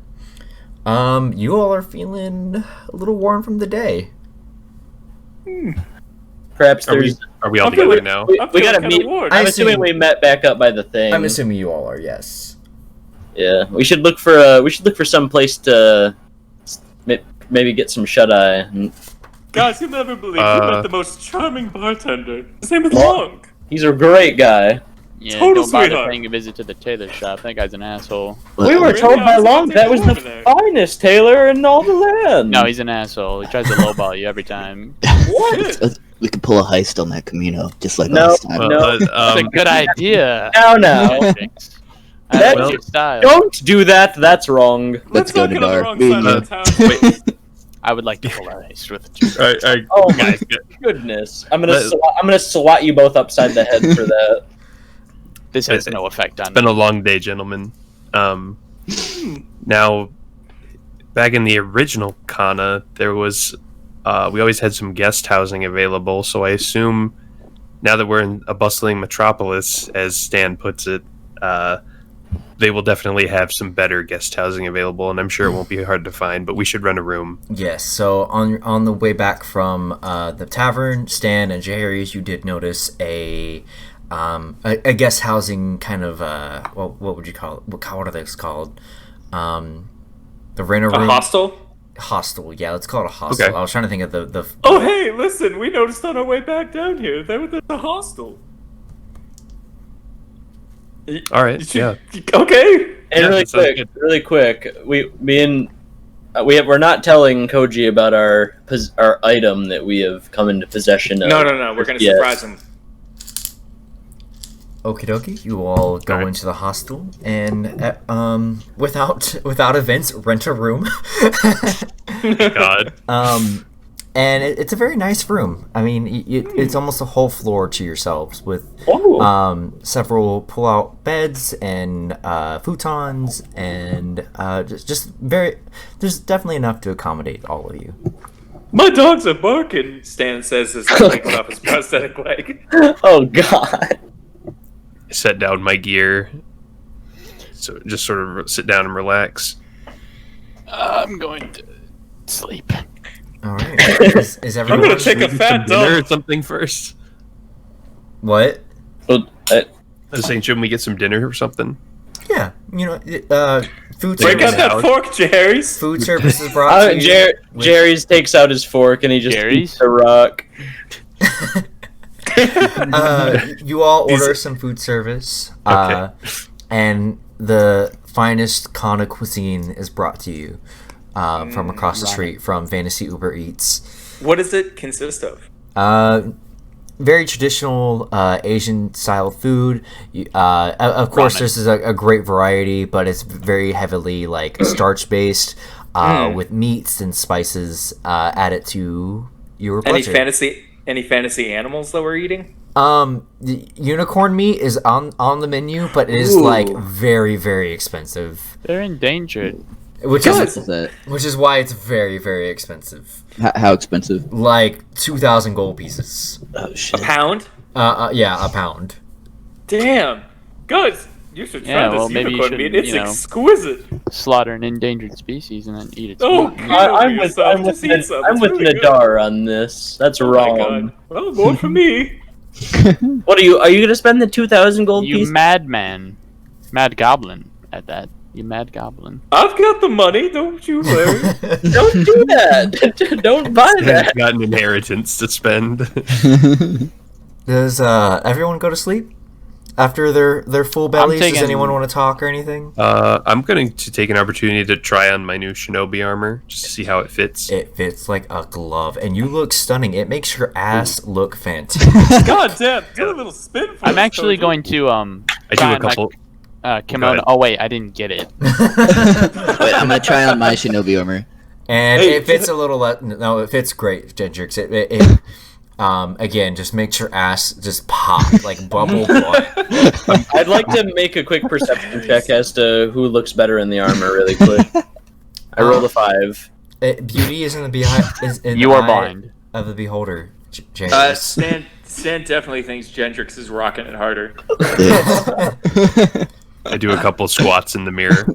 You all are feeling a little worn from the day. Perhaps Are we, there's. are we all I'm feeling- together now? We I'm gotta feeling kinda meet. warm. I'm I assuming see. we met back up by the thing. I'm assuming you all are, yes. Yeah, we should look for some place to maybe get some shut eye. Guys, you'll never believe we met the most charming bartender. His name is Long. Long. He's a great guy. Yeah, Total don't bother sweetheart. paying a visit to the tailor shop. That guy's an asshole. We were Really? told I by was gonna Long take that you was the over there. finest tailor in all the land. No, he's an asshole. He tries to lowball you every time. Shit. We could pull a heist on that Camino, just like No. last time. Well, No. That's a good idea. Now. Jinx. That- That's your style. Don't do that. That's wrong. Let's go not to get on the Dar. wrong Me side and of you. the town. I would like to pull a heist with you. Oh my guys, goodness! I'm gonna swat you both upside the head for that. This has no effect on It's been me. a long day, gentlemen. Now, back in the original Kana, there was we always had some guest housing available. So I assume now that we're in a bustling metropolis, as Stan puts it, they will definitely have some better guest housing available, and I'm sure it won't be hard to find. But we should rent a room. Yes, so on the way back from the tavern, Stan and Jerry's, you did notice a guest housing kind of what would you call it? What are those called? The rent a A room hostel? hostel. Yeah, let's call it a hostel. Okay. I was trying to think of the Oh, hey, listen, we noticed on our way back down here, there was a hostel. All right, yeah. Okay. And Yeah, really that sounds quick, good. we're not telling Koji about our item that we have come into possession of. No, we're gonna Yes. surprise him. Okie dokie, you all go Alright. into the hostel and without events, rent a room. God. And it's a very nice room. I mean, it's almost a whole floor to yourselves with Oh. several pull-out beds and futons and just very. There's definitely enough to accommodate all of you. My dogs are barking, Stan says as he takes off his prosthetic leg. Oh God. Set down my gear. So just sort of sit down and relax. I'm going to sleep. All right, is I'm everyone? gonna take a Maybe fat some dinner or dump. something first. What? Well, I was saying, shouldn't we get some dinner or something? Yeah, food Break service. out that fork, Jerry's. Food service is brought to you. with- Jerry's takes out his fork and he just Jerry's? eats the rock. You all order some food service, and the finest Kana cuisine is brought to you from across the street from Fantasy Uber Eats. What does it consist of? Very traditional Asian style food. Of course, Ramen. this is a great variety, but it's very heavily like starch based, with meats and spices added to your budget. Any fantasy animals that we're eating? The unicorn meat is on the menu, but it is Ooh. like very, very expensive, They're endangered. which How much is is that? which is why it's very, very expensive. How expensive? Like 2,000 gold pieces. Oh A shit! pound? Yeah, a pound. Damn. Guys, you should try Yeah, this well, maybe you unicorn should, meat. It's you know. exquisite. Slaughter an endangered species and then eat its Oh, meat. God. I'm with Nadar on this. That's Oh my wrong. God. Well, more for me. What are you gonna spend the 2,000 gold You pieces? madman. Mad goblin at that. You mad goblin. I've got the money, don't you worry. Don't do that. Don't buy that. I've got an inheritance to spend. Does everyone go to sleep after their full bellies? Does taking- anyone want to talk or anything? I'm going to take an opportunity to try on my new shinobi armor just to see how it fits. It fits like a glove, and you look stunning. It makes your ass look fantastic. God damn, do a little spin for I'm us, actually Koji. going to I do try a on my couple. kimono. ahead. Oh wait, I didn't get it. Wait, I'm gonna try on my shinobi armor. And Hey, it fits a little less. No, it fits great, Gendrix. It again, just makes your ass just pop like bubble blood. I'd like to make a quick perception check as to who looks better in the armor, really quick. I rolled a 5. Beauty is in the behind. Is in You the are eye blind. of the beholder. James. Stan definitely thinks Gendrix is rocking it harder. I do a couple squats in the mirror.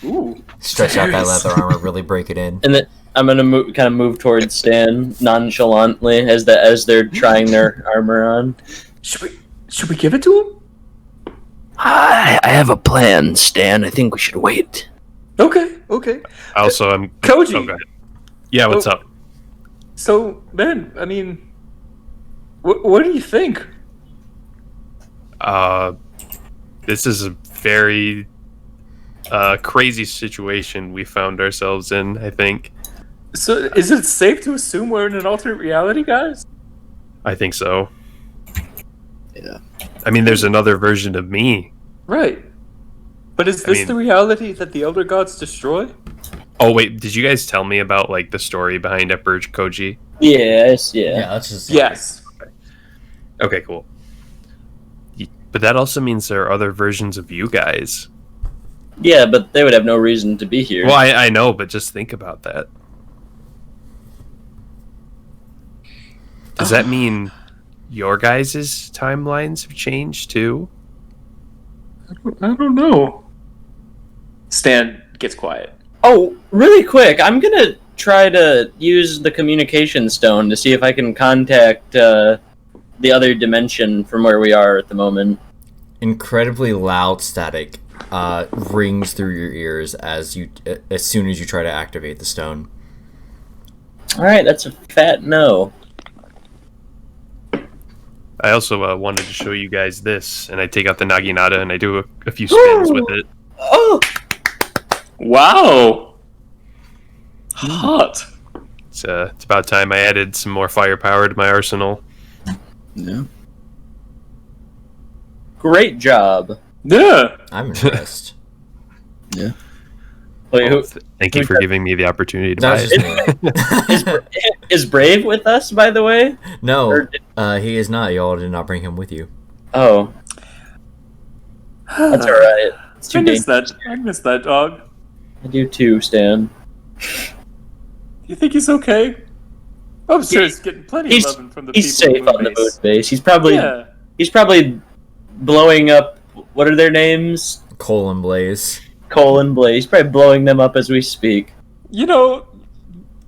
Ooh. Stretch out that Serious. leather armor, really break it in. And then I'm gonna kind of move towards Stan nonchalantly as they're trying their armor on. Should we give it to him? I have a plan, Stan. I think we should wait. Okay. Also, I'm. Koji. Oh, go ahead. Yeah, what's up? So, man, I mean, what do you think? This is a very crazy situation we found ourselves in, I think. So, is it safe to assume we're in an alternate reality, guys? I think so. Yeah. I mean, there's another version of me. Right. But is I this mean- the reality that the Elder Gods destroy? Oh, wait, did you guys tell me about, like, the story behind Emperor Koji? Yes, yeah. That's just Yes. Okay, cool. But that also means there are other versions of you guys. Yeah, but they would have no reason to be here. Well, I know, but just think about that. Does that mean your guys' timelines have changed too? I don't know. Stan gets quiet. Oh, really quick, I'm gonna try to use the communication stone to see if I can contact the other dimension from where we are at the moment. incredibly loud static rings through your ears as soon as you try to activate the stone. Alright, that's a fat no. I also wanted to show you guys this, and I take out the Naginata and I do a few spins with it. Oh! Wow. Hot. It's about time I added some more firepower to my arsenal. Yeah. Great job. Yeah. I'm impressed. Wait, who, Thank you for giving me the opportunity to That buy was it. just me. is Brave with us, by the way? No, Or he is not. Y'all did not bring him with you. Oh, that's alright. It's too I miss dangerous. that. I miss that dog. I do too, Stan. You think he's okay? I'm sure he's getting plenty of He's- loving from the He's people safe on the moon base. base. He's probably blowing up. What are their names? Cole and Blaze. Cole and Blaze. He's probably blowing them up as we speak. You know,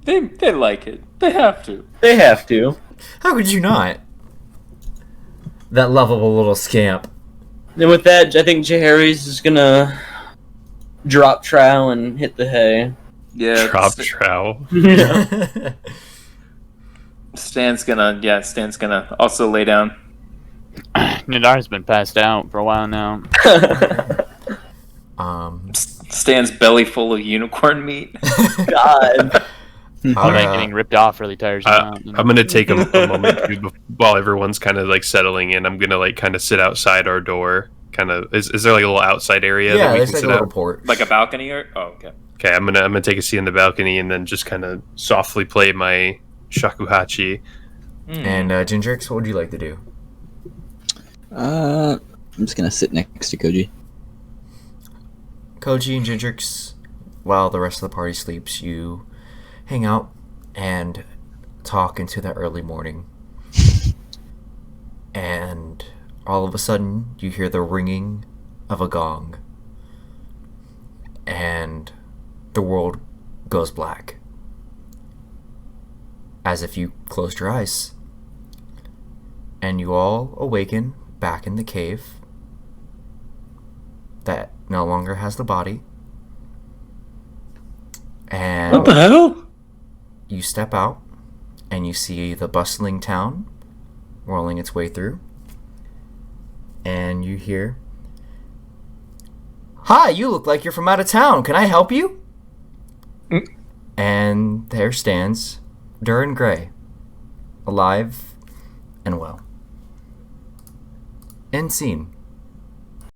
they like it. They have to. They have to. How could you not? That lovable little scamp. Then with that, I think Jaharis is gonna drop trowel and hit the hay. Yeah, Drop trowel. Stan's gonna also lay down. Nadar's been passed out for a while now. Stan's belly full of unicorn meat. God. All that getting ripped off really tires him out. You know? I'm gonna take a moment too, while everyone's kind of like settling in. I'm gonna like kind of sit outside our door. Kind of is there like a little outside area Yeah, that we there's can like a sit little out? porch. Like a balcony or okay. Okay, I'm gonna take a seat on the balcony and then just kind of softly play my shakuhachi. And Gingerix, what would you like to do? I'm just gonna sit next to Koji. Koji and Gingerix, while the rest of the party sleeps, you hang out and talk into the early morning. And all of a sudden, you hear the ringing of a gong. And the world goes black. As if you closed your eyes. And you all awaken back in the cave that no longer has the body. And What the hell? you step out and you see the bustling town rolling its way through. And you hear, "Hi, you look like you're from out of town. Can I help you?" And there stands Durin Gray, alive and well. End scene.